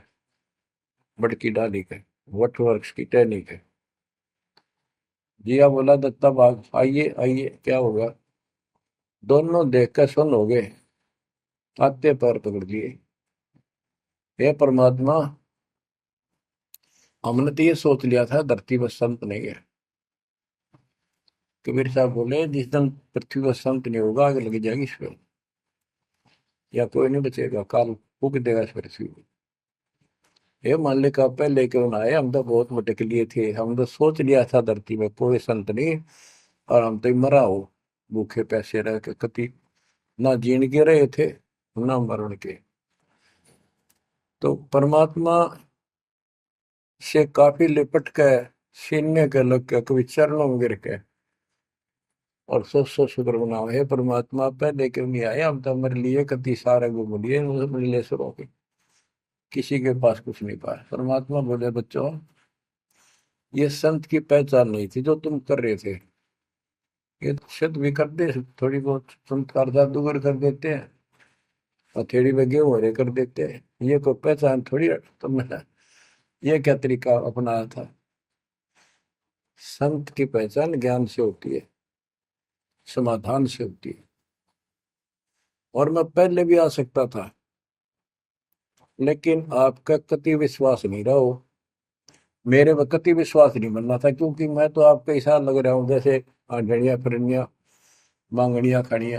बड़की डाली के, वट वृक्ष की टहनी के। जिया बोला, दत्ता बाग आइए आइए, क्या होगा। दोनों देख कर सुन हो गए, आते पैर पकड़ लिए। हे परमात्मा, हमने तो ये सोच लिया था धरती पर संत नहीं है। कबीर साहब बोले, जिस दिन पृथ्वी पर संत नहीं होगा, आग लग जाएगी इस पर, या कोई नहीं बचेगा, काल फूक देगा इस पृथ्वी को। ये मान का पहले क्यों ना आए, हम तो बहुत भटक लिए थे, हम तो सोच लिया था धरती में कोई संत नहीं, और हम तो मरा हो भूखे पैसे रह के, कति ना जीण के रहे थे ना मरण के। तो परमात्मा से काफी लिपट के, सीने के लग के, कभी चरणों में गिर के, और सौ शुक्र मनाओ, हे परमात्मा पहले क्यों नहीं आए, हम तो हमारे लिए कति सारे घूम लिए मंडलेश्वरों के, किसी के पास कुछ नहीं पाया। परमात्मा बोले, बच्चों ये संत की पहचान नहीं थी जो तुम कर रहे थे, ये सिद्ध भी कर दे थोड़ी बहुत, चमत्कार जादूगर कर देते हैं, हथेड़ी में गेहूं हरे कर देते हैं, ये कोई पहचान थोड़ी तुमने ये क्या तरीका अपनाया था। संत की पहचान ज्ञान से होती है, समाधान से होती है। और मैं पहले भी आ सकता था, लेकिन आपका कति विश्वास नहीं रहा हो, मेरे में कति विश्वास नहीं बनना था, क्योंकि मैं तो आपके हिसाब लग रहा हूँ जैसे आंधड़िया फिरनिया मांगड़िया खड़िया,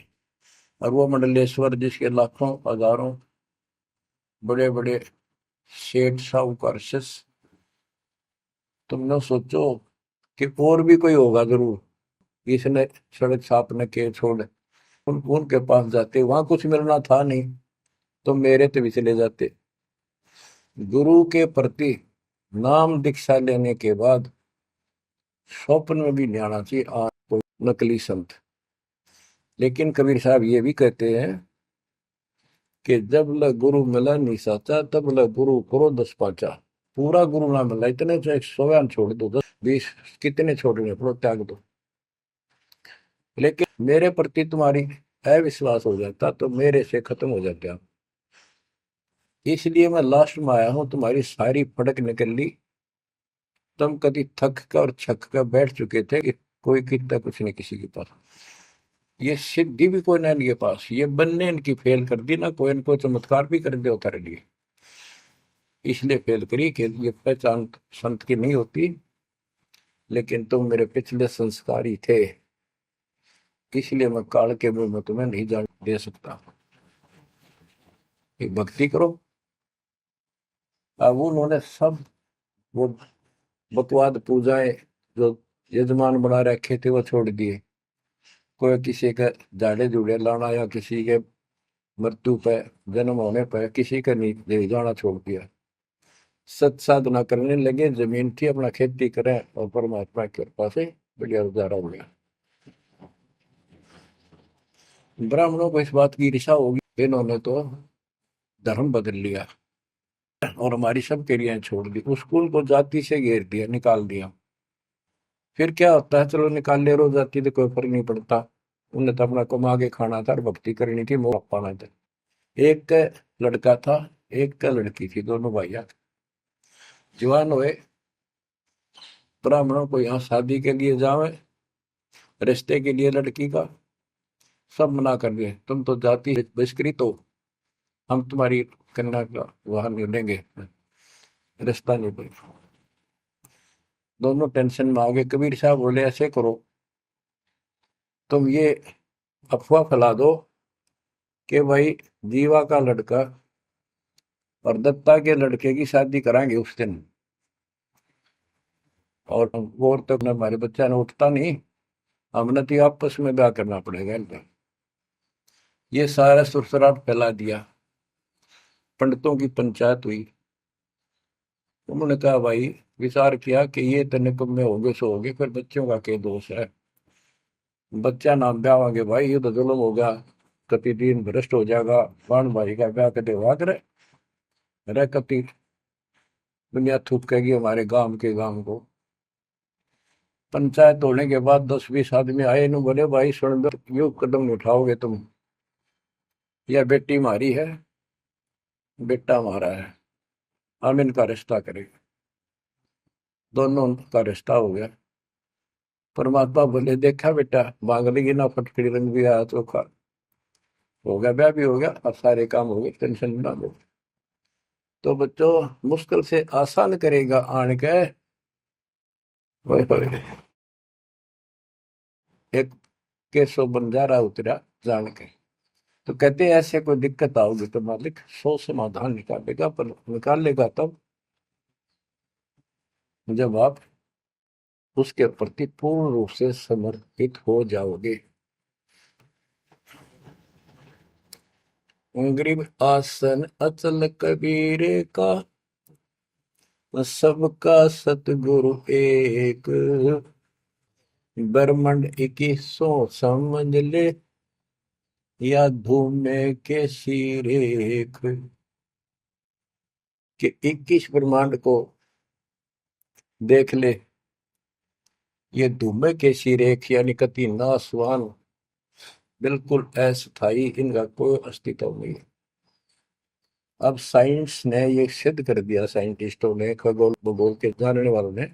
और वो मंडलेश्वर जिसके लाखों हजारों बड़े बड़े सेठ साहूकार शिष्य। तुमने सोचो कि और भी कोई होगा जरूर, इसने सड़क छापने के छोड़ उनके पास जाते, वहां कुछ मिलना था नहीं तो मेरे तो भी चले जाते। गुरु के प्रति नाम दीक्षा लेने के बाद स्वप्न में भी नहीं आना चाहिए आज कोई नकली संत। लेकिन कबीर साहब ये भी कहते हैं कि जब ल गुरु मिला नहीं साचा, तब ल गुरु करो दस पाचा। पूरा गुरु ना मिला, इतने चाहे 100 छोड़ दो, 10 20 कितने छोड़ने पड़ो, त्याग दो, लेकिन मेरे प्रति तुम्हारी अविश्वास हो जाता तो मेरे से खत्म हो जाते आप। इसलिए मैं लास्ट में आया हूं, तुम्हारी सारी फड़क निकल ली। तुम कभी थक कर और छक कर बैठ चुके थे कि कोई कितना कुछ नहीं किसी के पास। ये सिद्धि भी कोई ना इनके पास, ये बनने इनकी फेल कर दी ना, कोई इनको चमत्कार भी कर दे उतारे लिए। इसलिए फेल करी कि ये पहचान संत की नहीं होती। लेकिन तुम मेरे पिछले संस्कारी थे, इसलिए मैं काल के मुंह में तुम्हें नहीं जान दे सकता। एक भक्ति करो। अब उन्होंने सब वो बकवाद पूजाएं जो यजमान बना रखे थे वो छोड़ दिए। कोई किसी का झाड़े झूड़े लाना या किसी के मृत्यु पे, जन्म होने पर किसी का नहीं ले जाना छोड़ दिया। सत साधना करने लगे, जमीन थी अपना खेती करें और परमात्मा की कृपा से बढ़िया गुजारा हो गया। ब्राह्मणों को इस बात की ईर्षा होगी, इन्होंने तो धर्म बदल लिया और हमारी सब क्रियाएं छोड़ दी, स्कूल को जाति से घेर दिया, निकाल दिया। फिर क्या होता है, चलो निकाल ले रो जाति तो कोई फर्क नहीं पड़ता। उन्हें तो अपना कमा के खाना था और भक्ति करनी थी, मोह पाना था। एक का लड़का था, एक का लड़की थी, दोनों भैया जवान हुए। ब्राह्मणों को यहाँ शादी के लिए जावे, रिश्ते के लिए लड़की का सब मना कर दिए, तुम तो जाति बहिष्कृत हो, हम तुम्हारी कन्या का वहां नहीं लेंगे, रिश्ता नहीं बनेगा। दोनों टेंशन में आ गए। कबीर साहब बोले ऐसे करो, तुम ये अफवाह फैला दो कि भाई जीवा का लड़का और दत्ता के लड़के की शादी कराएंगे उस दिन, और वो तो हमारे बच्चा ने उठता नहीं, हमने तो आपस में ब्याह करना पड़ेगा इनका। ये सारा सुरसराट फैला दिया। पंडितों की पंचायत हुई। उन्होंने कहा भाई, विचार किया कि ये तो निकम्मे में होगे सो होगे, फिर बच्चों का क्या दोष है। बच्चा नाम ब्याह भाई, ये तो जुल्म होगा, कति दिन भ्रष्ट हो जाएगा। बाण भाई का ब्याह कदे हुआ करे, रह कति दुनिया थूकेगी हमारे गांव को। पंचायत होने के बाद 10-20 आदमी आए, इन बोले भाई सुन दो, यो कदम नहीं उठाओगे तुम, यह बेटी हमारी है, बेटा हमारा है, हम इनका रिश्ता करेंगे। दोनों का रिश्ता हो गया। परमात्मा बोले देखा बेटा, मांग लेगी ना फटकड़ी रंग भी आया तो हो गया, ब्याह भी हो गया, अब सारे काम हो गए, टेंशन ना लो। तो बच्चों मुश्किल से आसान करेगा आन के, एक केसो बंजारा उतरा जान के। तो कहते हैं ऐसे कोई दिक्कत आओगी तो मालिक 100 समाधान निकालेगा, पर निकालेगा तब जब आप उसके प्रति पूर्ण रूप से समर्पित हो जाओगे। गरीब आसन अचल कबीरे का, सबका सतगुरु एक, ब्रह्मंड 2100 समझ ले, या धूमे के सिरेख। कि 21 ब्रह्मांड को देख ले, ये धूमे के सिरेख यानी कति नासवान, बिल्कुल अस्थाई, इनका कोई अस्तित्व नहीं। अब साइंस ने ये सिद्ध कर दिया, साइंटिस्टों ने, खगोल भूगोल के जानने वालों ने,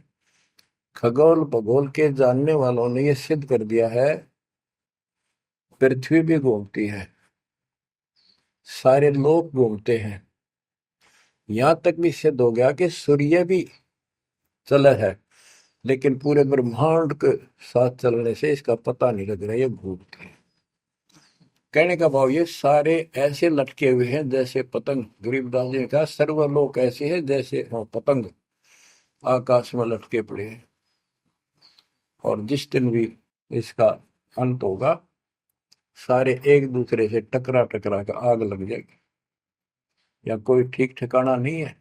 खगोल भूगोल के जानने वालों ने ये सिद्ध कर दिया है, पृथ्वी भी घूमती है, सारे लोग घूमते हैं। यहां तक भी सिद्ध हो गया कि सूर्य भी चला है, लेकिन पूरे ब्रह्मांड के साथ चलने से इसका पता नहीं लग रहा, ये घूमते हैं। कहने का भाव ये सारे ऐसे लटके हुए हैं जैसे पतंग। गरीबदास जी ने कहा सर्वलोक ऐसे है जैसे पतंग आकाश में लटके पड़े हैं, और जिस दिन भी इसका अंत होगा, सारे एक दूसरे से टकरा टकरा कर आग लग जाएगी, या कोई ठीक ठिकाना नहीं है।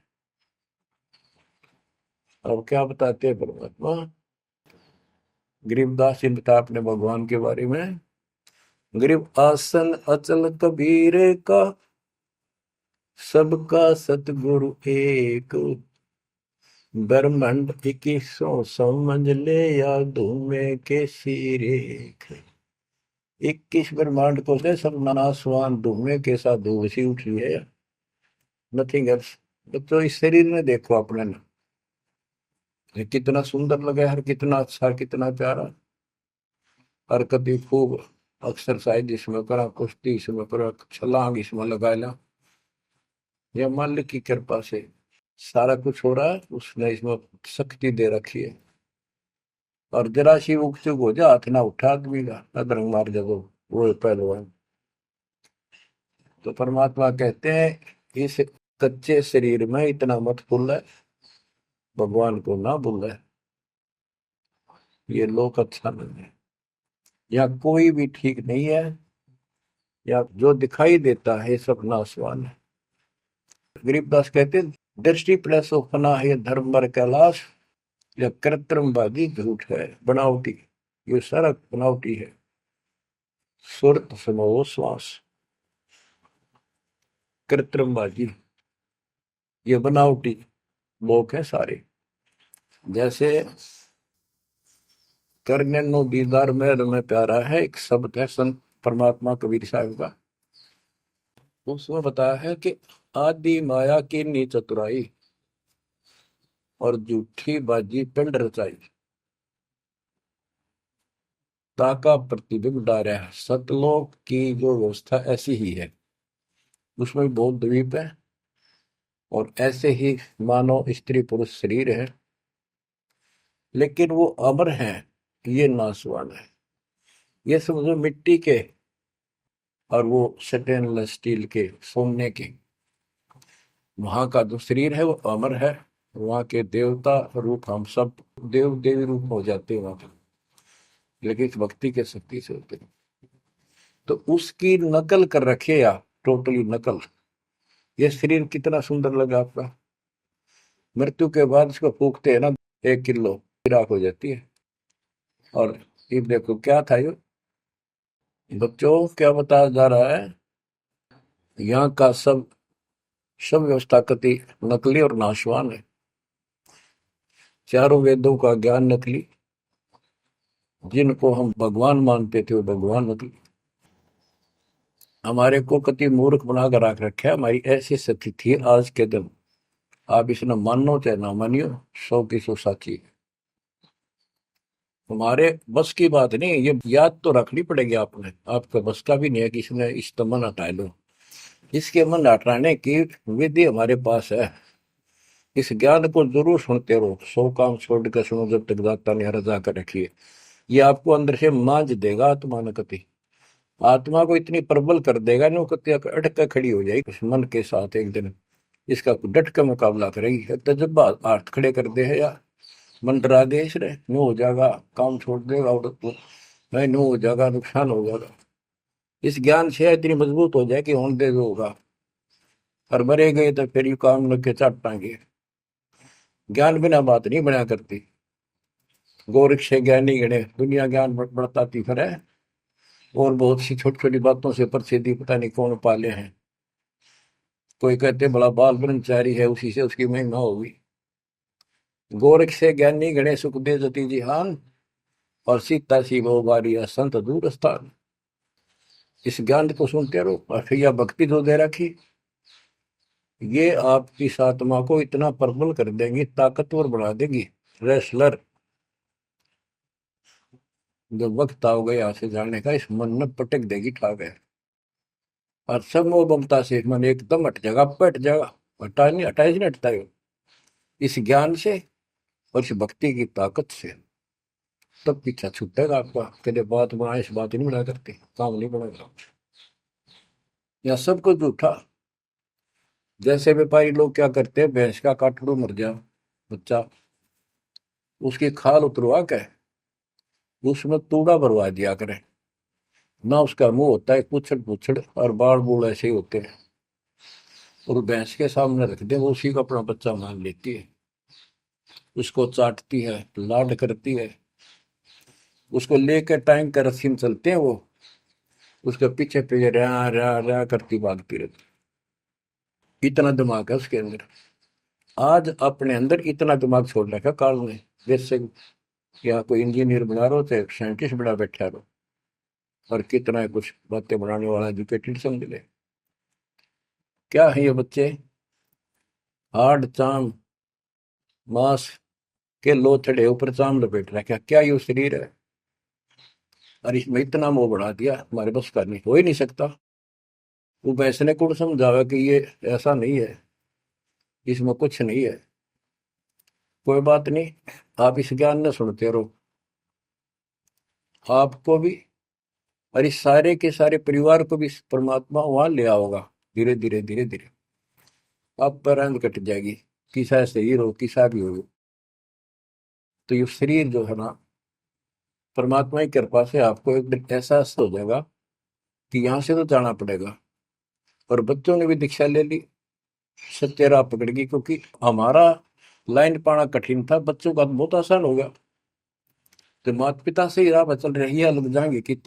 और क्या बताते हैं परमात्मा, गरीबदास जी बता अपने भगवान के बारे में, गरीब आसन अचल कबीर का, सबका सतगुरु एक, ब्रह्मंड 2100 समझ ले, या धूमे के सिरेख। 21 ब्रह्मांड को से सब नासवान धूमे के साथ धूसी उठ रही है। Nothing else. तो इस शरीर में देखो अपने ना, ये कितना सुंदर लगे, हर कितना अच्छा, कितना प्यारा। हरकत खूब, एक्सरसाइज इसमें करा, कुश्ती इसमें करा, छलांग इसमें लगा ला। यह मालिक की कृपा से सारा कुछ हो रहा है, उसने इसमें शक्ति दे रखी है। और जरा सी उग चुक हो जा, हाथ ना उठा आदमी का, अदरंग मार जगो, वो है पहलवान। तो परमात्मा कहते हैं इस कच्चे शरीर में इतना मत भूल है, भगवान को ना भूल है। ये लोक अच्छा नहीं है, या कोई भी ठीक नहीं है, या जो दिखाई देता है सब नाशवान है। गरीबदास कहते हैं, दृष्टि प्लस फना है धर्म बर कैलाश, या कृत्रिमवादी झूठ है, बनावटी। ये सारा बनावटी है। सुरत समो श्वास, कृत्रिमवादी, ये बनावटी लोग हैं सारे। जैसे करने नो दीदार में प्यारा है, एक शब्द है संत परमात्मा कबीर साहब का। उसमें बताया है कि आदि माया की नी चतुराई, और झूठी बाजी पिंड रचाई, ताका प्रतिबिंब डारा है। सतलोक की जो व्यवस्था ऐसी ही है, उसमें भी बहुत द्वीप है, और ऐसे ही मानव स्त्री पुरुष शरीर है, लेकिन वो अमर है, ये नासवान है। ये समझो मिट्टी के, और वो स्टेनलेस स्टील के, सोने के। वहां का जो शरीर है वो अमर है। वहां के देवता रूप हम सब देव देवी रूप हो जाते हैं वहां पर, लेकिन इस भक्ति के शक्ति से होते हैं। तो उसकी नकल कर रखे आप, टोटली नकल। ये शरीर कितना सुंदर लगा आपका, मृत्यु के बाद इसको फूकते हैं ना, 1 किलो राख हो जाती है। और ये देखो क्या था ये, बच्चों क्या बताया जा रहा है, यहाँ का सब सब व्यवस्था कति नकली और नाशवान है। चारों वेदों का ज्ञान नकली, जिनको हम भगवान मानते थे वो भगवान नकली। हमारे को कति मूर्ख बनाकर रख रखे, हमारी ऐसी स्थिति थी आज के दिन। आप इसने मानो चाहे ना मानियो, 100 की 100 साची है। हमारे बस की बात नहीं, ये याद तो रखनी पड़ेगी आपने, आपका बस का भी नहीं है कि इसने इस मन हटा लो। इसके मन हटाने की विधि हमारे पास है। इस ज्ञान को जरूर सुनते रहो, 100 काम छोड़ कर सुनो, जब तक दाता ने रजा कर रखी है। ये आपको अंदर से मांझ देगा आत्मा न कति। आत्मा को इतनी प्रबल कर देगा ना, वो कति अटक कर खड़ी हो जाएगी उस मन के साथ एक दिन। इसका डट का मुकाबला करेगी, तजब्बा हाथ खड़े कर दे है या मन डरा दे इसने, नो हो जाएगा, काम छोड़ देगा, और नहीं नो हो जाएगा, नुकसान हो जाएगा। इस ज्ञान से इतनी मजबूत हो जाए कि होने दे जो होगा, और मरे गए तो फिर यू काम लग के चाटांगे। ज्ञान बिना बात नहीं बना करती। गोरख से ज्ञानी गणे, दुनिया ज्ञान बढ़ताती फिर है, और बहुत सी छोटी छोटी बातों से प्रसिद्धि पता नहीं कौन पाले हैं। कोई कहते बड़ा बाल ब्रह्मचारी है, उसी से उसकी महिमा होगी। गोरख से ज्ञानी गणे सुख दे जति जिहान, और सीता सी वो बारिया संत दूर स्थान। इस ज्ञान को सुनते रहो, और फिर यह भक्ति जो दे रखी, ये आपकी इस आत्मा को इतना प्रबल कर देंगी, ताकतवर बना देंगी, रेसलर। जब वक्त आओगे यहाँ से जाने का, इस मन में पटक देगी ठाक है। और सब मोह ममता से मन एकदम हट जाएगा, पट जाएगा। हटा नहीं, हटाए नहीं हटता है इस ज्ञान से और इस भक्ति की ताकत से। तब पीछा छूटेगा आपका, कदे बात बनाए इस बात ही नहीं बना करते, काम नहीं बनेगा। या सब कुछ झूठा। जैसे व्यापारी लोग क्या करते हैं, भैंस का काटड़ू मर गया बच्चा, उसकी खाल उतरवा के उसमें तूड़ा भरवा दिया करें ना। उसका मुंह होता है पुछड़ पुछड़, और बाल बूल ऐसे ही होते हैं, और भैंस के सामने रख दे, वो उसी को अपना बच्चा मान लेती है। उसको चाटती है, लाड करती है, उसको लेकर टाइम का रस्सी में चलते हैं वो, उसके पीछे पीछे रहा रहा रहा करती भागती रहती। इतना दिमाग है उसके अंदर। आज अपने अंदर इतना दिमाग छोड़ रखा काल ने। जैसे या कोई इंजीनियर बना रहो, चाहे साइंटिस्ट बना बैठा रहो, और कितना है कुछ बातें बनाने वाला एजुकेटेड समझ ले। क्या है ये बच्चे, हाड़ चाम मांस के लोथड़े ऊपर चाम लपेट रखा, क्या ये शरीर है? और इसमें इतना मोह बढ़ा दिया, हमारे बस का नहीं, हो ही नहीं सकता। वो वैसे ने कौन समझावा कि ये ऐसा नहीं है, इसमें कुछ नहीं है। कोई बात नहीं, आप इस ज्ञान न सुनते रहो, आपको भी और इस सारे के सारे परिवार को भी परमात्मा वहां ले आओगा। धीरे धीरे धीरे धीरे आप पर रंग कट जाएगी, किसा सही हो किसा भी हो। तो ये शरीर जो है ना, परमात्मा की कृपा से आपको एक दिन एहसास हो जाएगा कि यहाँ से तो जाना पड़ेगा। और बच्चों ने भी दीक्षा ले ली, सत्य राह पकड़ गई, क्योंकि हमारा लाइन पाना कठिन था, बच्चों का तो बहुत आसान हो गया। तो माता पिता से ही राह पर चल रही है, लग जाएंगे कि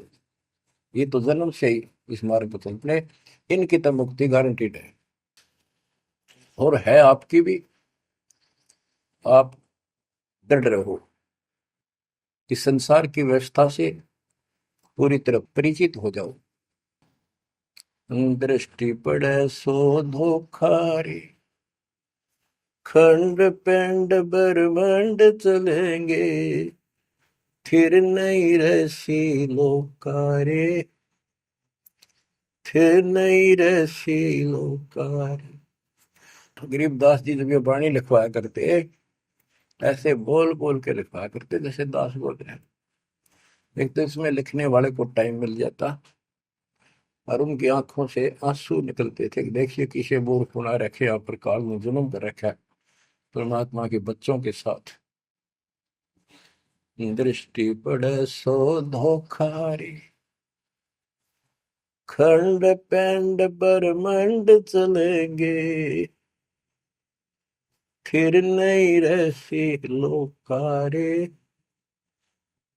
ये तो जन्म से ही इस मार्ग पर चलते, इनकी तो मुक्ति गारंटीड है। और है आपकी भी, आप डर रहो कि संसार की व्यवस्था से पूरी तरह परिचित हो जाओ। दृष्टि पड़े सो धोखा रे, खंड पिंड ब्रह्मांड चलेंगे, फिर नहीं रसी लोकारे, फिर नहीं रसी लोकारे। तो गरीबदास जी जब ये वाणी लिखवाया करते, ऐसे बोल बोल के लिखवाया करते जैसे दास बोल रहे हैं। एक तो इसमें लिखने वाले को टाइम मिल जाता, और उनकी आंखों से आंसू निकलते थे कि देखिए किसे बोर खुना रखे, आप पर काल में जुल्म कर रखा है परमात्मा के बच्चों के साथ। दृष्टि पड़े सो धोखा रे, खंड पेंड ब्रह्मांड चलेंगे, फिर नहीं रहसी लोकारे,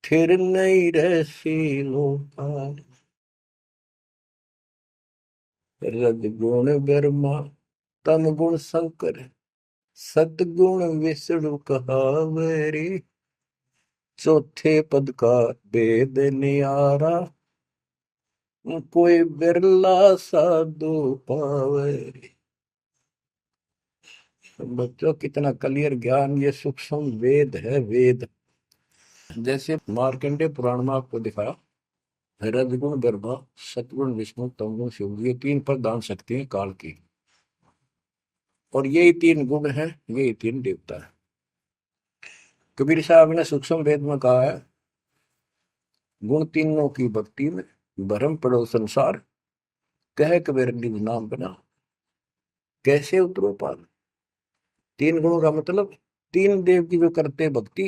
फिर नहीं रहसी लोकारे। रजगुण ब्रह्मा तम गुण शंकर, सतगुण विष्णु कहावरी, चौथे पद का वेद नियारा, कोई बिरला साधु पावे। बच्चों कितना क्लियर ज्ञान, ये सूक्ष्म वेद है, वेद। जैसे मार्कंडे पुराण में आपको दिखाया, रजगुण ब्रह्मा, सतगुण विष्णु, तमगुण शिव, ये तीन प्रधान शक्ति है काल की। और यही तीन गुण है, यही तीन देवता है। कबीर साहब ने सूक्ष्म वेद में कहा है, गुण तीनों की भक्ति में भरम पड़ो संसार, कह कबीर निज नाम बना, कैसे उतरो पार। तीन गुणों का मतलब, तीन देव की जो करते भक्ति,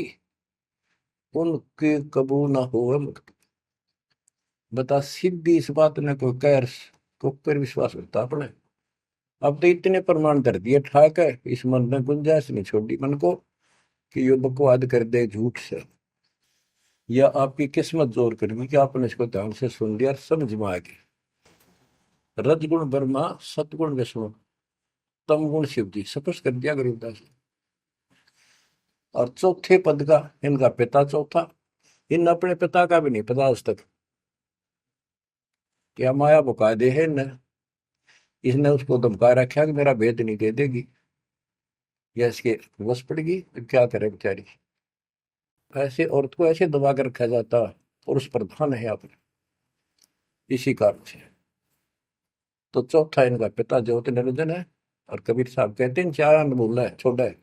उनके कबू ना हो मुक्ति। बता सीधी इस बात ने कोई कह को पर विश्वास करता अपने। अब तो इतने प्रमाण धर दिए ठाक है, इस मन ने गुंजाइश नहीं छोड़ी मन को कि ये बकवाद कर दे झूठ से, या आपकी किस्मत जोर करेगी कि आपने इसको ध्यान से सुन लिया और समझ में आ गई। रजगुण ब्रह्मा, सतगुण विष्णु, तम गुण शिव जी, स्पष्ट कर दिया गरीबदास ने। और चौथे पद का इनका पिता चौथा, इन अपने पिता का भी नहीं पता आज तक, क्या माया बुका दे है न। इसने उसको धमका रखा कि मेरा भेद नहीं दे देगी, या इसके वश पड़ेगी तो क्या करे बेचारी। ऐसे औरत को ऐसे दबा कर रखा जाता, पुरुष प्रधान है आप, इसी कारण से। तो चौथा इनका पिता ज्योति निरंजन है। और कबीर साहब कहते हैं चार अन्न बोला है छोड़ा है,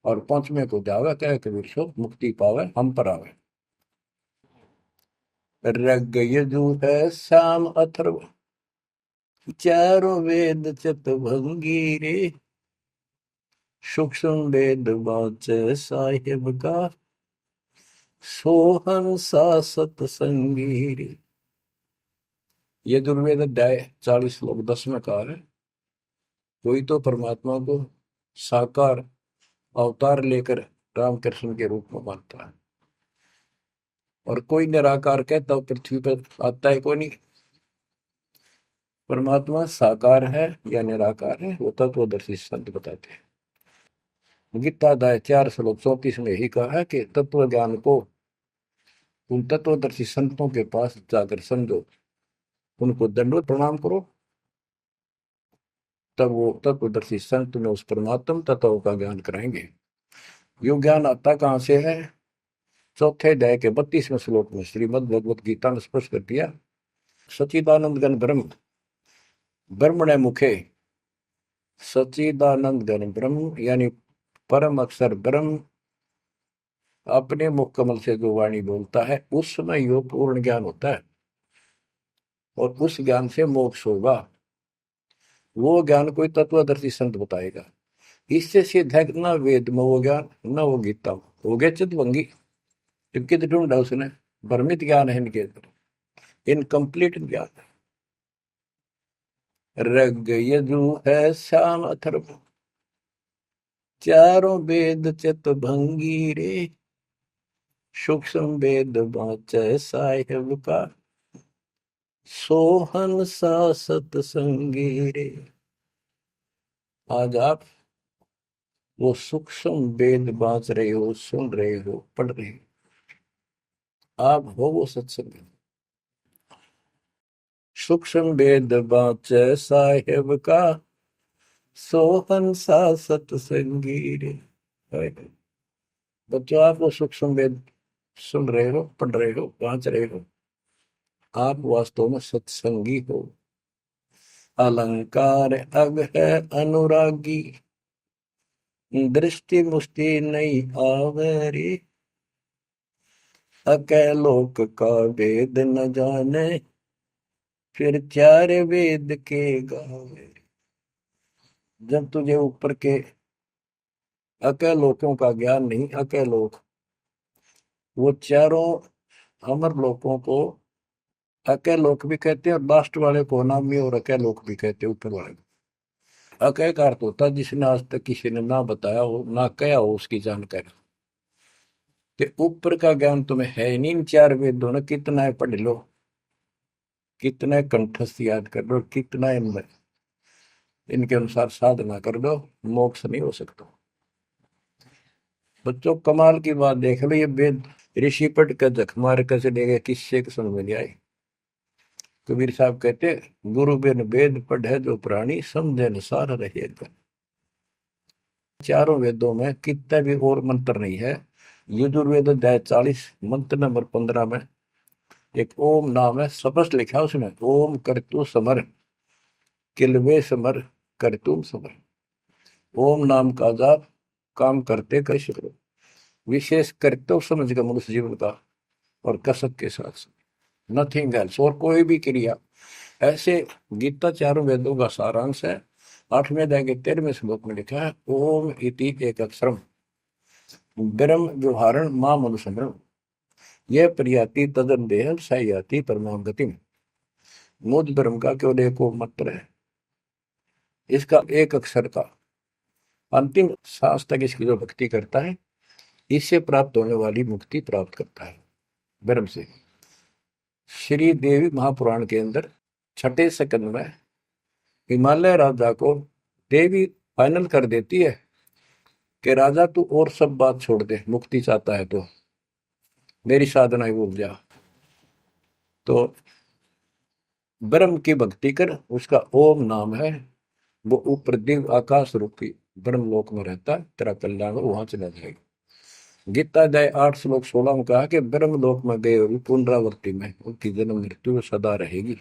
और पांचवें को जावे कहे कबीर सो मुक्ति पावे हम पर आवे। रग यजु है श्याम अथर्व, चारों वेद चित भंगी रे, सूक्ष्म वेद वाच साहिब का, सोहन सा सतसंगी रे। यजुर्वेद अध्याय 40 श्लोक 10 में कहा है, कोई तो परमात्मा को साकार अवतार लेकर रामकृष्ण के रूप में मानता है, और कोई निराकार कहता हो पृथ्वी पर आता है कोई नहीं। परमात्मा साकार है या निराकार है, वो तत्वदर्शी संत बताते हैं। गीता अध्याय 4 श्लोक 34 में यही कहा है कि तत्व ज्ञान को उन तत्वदर्शी संतों के पास जाकर समझो, उनको दंडवत प्रणाम करो, तब वो तत्वदर्शी संत में उस परमात्म तत्व का ज्ञान कराएंगे। यो ज्ञान आता कहाँ से है? चौथे अध्याय के 32वें श्लोक में श्रीमद् भगवत गीता ने स्पष्ट कर दिया। सच्चिदानंद घन ब्रह्म ब्रह्मणे मुखे, सच्चिदानंद घन ब्रह्म यानी परम अक्षर ब्रह्म अपने मुख कमल से जो वाणी बोलता है उसमें यो पूर्ण ज्ञान होता है, और उस ज्ञान से मोक्ष होगा। वो ज्ञान कोई तत्वदर्शी संत बताएगा। इससे सिद्ध है कि ना वेद में वो ज्ञान, ना वो गीता में। हो गया चितभंगी, जबकि तो ढूंढा उसने। भ्रमित ज्ञान है इनके अंदर, इनकम्प्लीट ज्ञान। रग यजु है श्याम अथर्व, चारों वेद चितभंगी रे, सूक्ष्म वेद बाँचै साहिब का, सोहन सा सतसंगी रे। आज आप वो सूक्ष्म वेद बाँच रहे हो, सुन रहे हो, पढ़ रहे हो, आप हो वो सत्संग। सूक्ष्म वेद बाँचै साहिब का, सोहन सा सतसंगी रे। बच्चों, आप वो सूक्ष्म वेद सुन रहे हो, पढ़ रहे हो, बाँच रहे हो, आप वास्तव में सत्संगी हो। अलंकार अग है अनुरागी, दृष्टि मुष्टि नहीं आवरी, अकैलोक का वेद न जाने, फिर चार वेद के गावे। जब तुझे ऊपर के अकैलोकों का ज्ञान नहीं, अकैलोक वो चारों अमर लोकों को अकैलोक भी कहते हैं, और लास्ट वाले को नामी और अकैलोक भी कहते हैं, ऊपर वाले को। अकय का अर्थ होता है जिसने आज तक किसी ने ना बताया हो, ना कहा हो उसकी जानकारी। कि ऊपर का ज्ञान तुम्हें है ही नहीं। इन चार वेदों ने कितना है पढ़ लो, कितना है कंठस्थ याद कर लो, कितना इनमें इनके अनुसार साधना कर दो, मोक्ष नहीं हो सकता। बच्चों, कमाल की बात देख लो, ये वेद ऋषि पट का जख मार कर चले गए, किससे समझ में नहीं आई। कबीर साहब कहते, गुरु बिन वेद पढ़े जो प्राणी, समझे न सार रहे। चारों वेदों में कितना भी और मंत्र नहीं है। यजुर्वेद अध्याय 40 मंत्र नंबर 15 में एक ओम नाम है, स्पष्ट लिखा है उसमें, ओम करतु समर किलवे समर करतुम समर। ओम नाम का जाप काम करते कैसे करो, विशेष कर्तव्य समझ कर मनुष्य जीवन का, और कसक के साथ नथिंग एल्स, और कोई भी क्रिया। ऐसे गीता चारों वेदों का सारांश है। 8वें अध्याय के 13वें श्लोक में लिखा है, ओम इति एक अक्षरम ब्रह्म व्यवहारण मां मनुसंग्रम, यह प्रियाति तदन देह सयाति परमाम गतिम। मुझ ब्रह्म का केवल एक मंत्र है, इसका एक अक्षर का अंतिम सांस तक इसकी जो भक्ति करता है, इससे प्राप्त होने वाली मुक्ति प्राप्त करता है ब्रह्म से। श्री देवी महापुराण के अंदर 6ठे सकंद में हिमालय राजा को देवी फाइनल कर देती है कि राजा तू और सब बात छोड़ दे, मुक्ति चाहता है तो मेरी साधना ही भूल जा, तो ब्रह्म की भक्ति कर। उसका ओम नाम है, वो ऊपर दिव्य आकाश रूपी ब्रह्म लोक में रहता है, तेरा कल्याण वहां चला जाएगा। गीता अध्याय 8 श्लोक 16 में कहा कि ब्रह्म लोक में गए हुए पुनरावृत्ति में उनकी जन्म मृत्यु सदा रहेगी।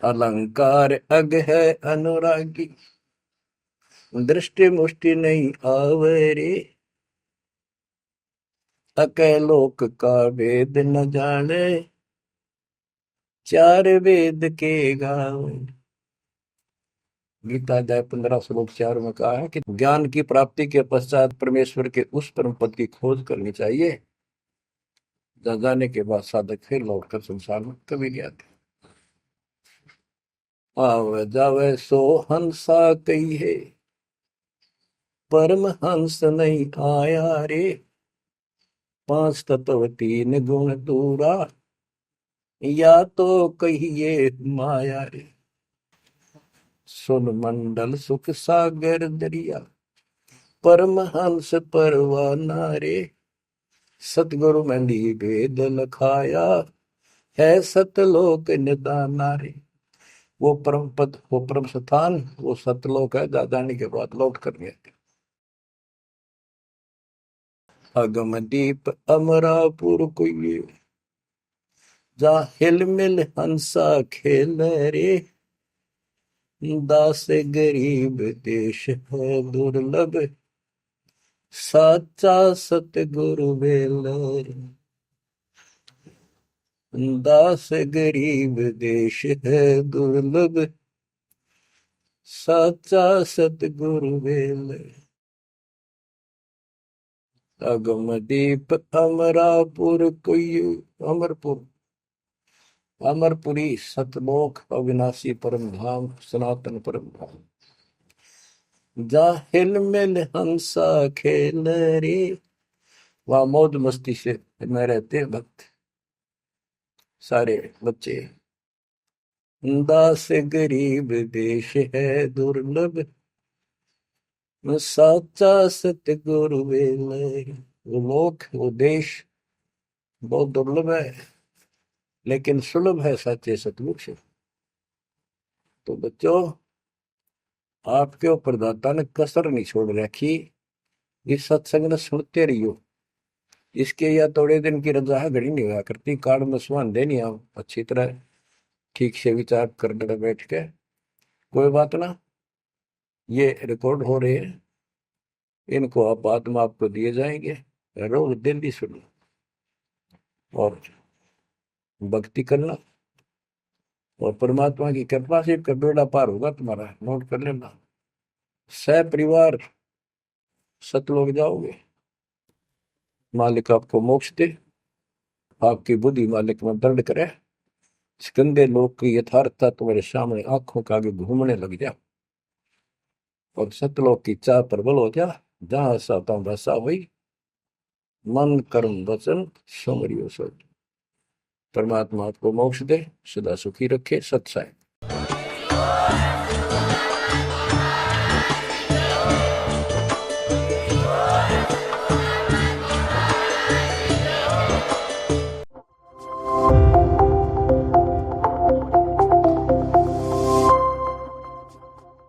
अलंकार अग है अनुरागी, दृष्टि मुष्टि नहीं आवरे, अकैलोक का वेद न जाने, चार वेद के गावे। गीता अध्याय 15 श्लोक 4 में कहा है कि ज्ञान की प्राप्ति के पश्चात परमेश्वर के उस परम पद की खोज करनी चाहिए, जहाँ जाने के बाद साधक फिर लौटकर संसार में कभी नहीं आते। आवे जावे सो हंसा कही है, परम हंस नहीं आया रे, पांच तत्व तीन गुण दूरा, या तो कहिए माया रे। सुन मंडल सुख सागर दरिया, परम हंस परवाना रे, सतगुरु मंदी वेद लखाया, है सतलोक निदाना रे। वो परम पद, वो परम स्थान, वो सतलोक है, दादानी के बाद लौट कर गए। अगम दीप अमरापुर कोई, जा हिल मिल हंसा खेल रे, दास गरीब देश है दुर्लभ, साचा सतगुरु बेलर, दास गरीब देश है दुर्लभ, साचा सतगुरु बेलर। अगम दीप अमरापुर कोई, अमरपुर, अमरपुरी सतलोक अविनाशी परम धाम सनातन परम धाम, जा हिल मिल हंसा खेल रे, वहां मौज मस्ती से में रहते हैं भक्त सारे बच्चे। दास गरीब देश है दुर्लभ, साचा सतगुरु बेलर। वो लोग, वो देश बहुत दुर्लभ है, लेकिन सुलभ है सच्चे सतगुरु से। तो बच्चों, आपके ऊपर दाता ने कसर नहीं छोड़ रखी, इस सत्संग ने सुनते रहियो। इसके या थोड़े दिन की रजा घड़ी नहीं हुआ करती, काल में सुहान देनी आप अच्छी तरह ठीक से विचार करने बैठ के। कोई बात ना, ये रिकॉर्ड हो रहे हैं, इनको आप बाद में आपको दिए जाएंगे, रोज दिल्ली सुनो और भक्ति करना, और परमात्मा की कृपा से का बेड़ा पार होगा तुम्हारा। नोट कर लेना, सह परिवार सतलोक जाओगे, मालिक आपको मोक्ष दे, आपकी बुद्धि मालिक में दर्द करे, इस गंदे लोक की यथार्थता तुम्हारे सामने आंखों के आगे घूमने लग जा, और सतलोक की चाह प्रबल हो जा। जहां साता भाषा हुई, मन कर्म वचन समरियो सब। परमात्मा आपको मोक्ष दे, सदा सुखी रखे। सत्साई।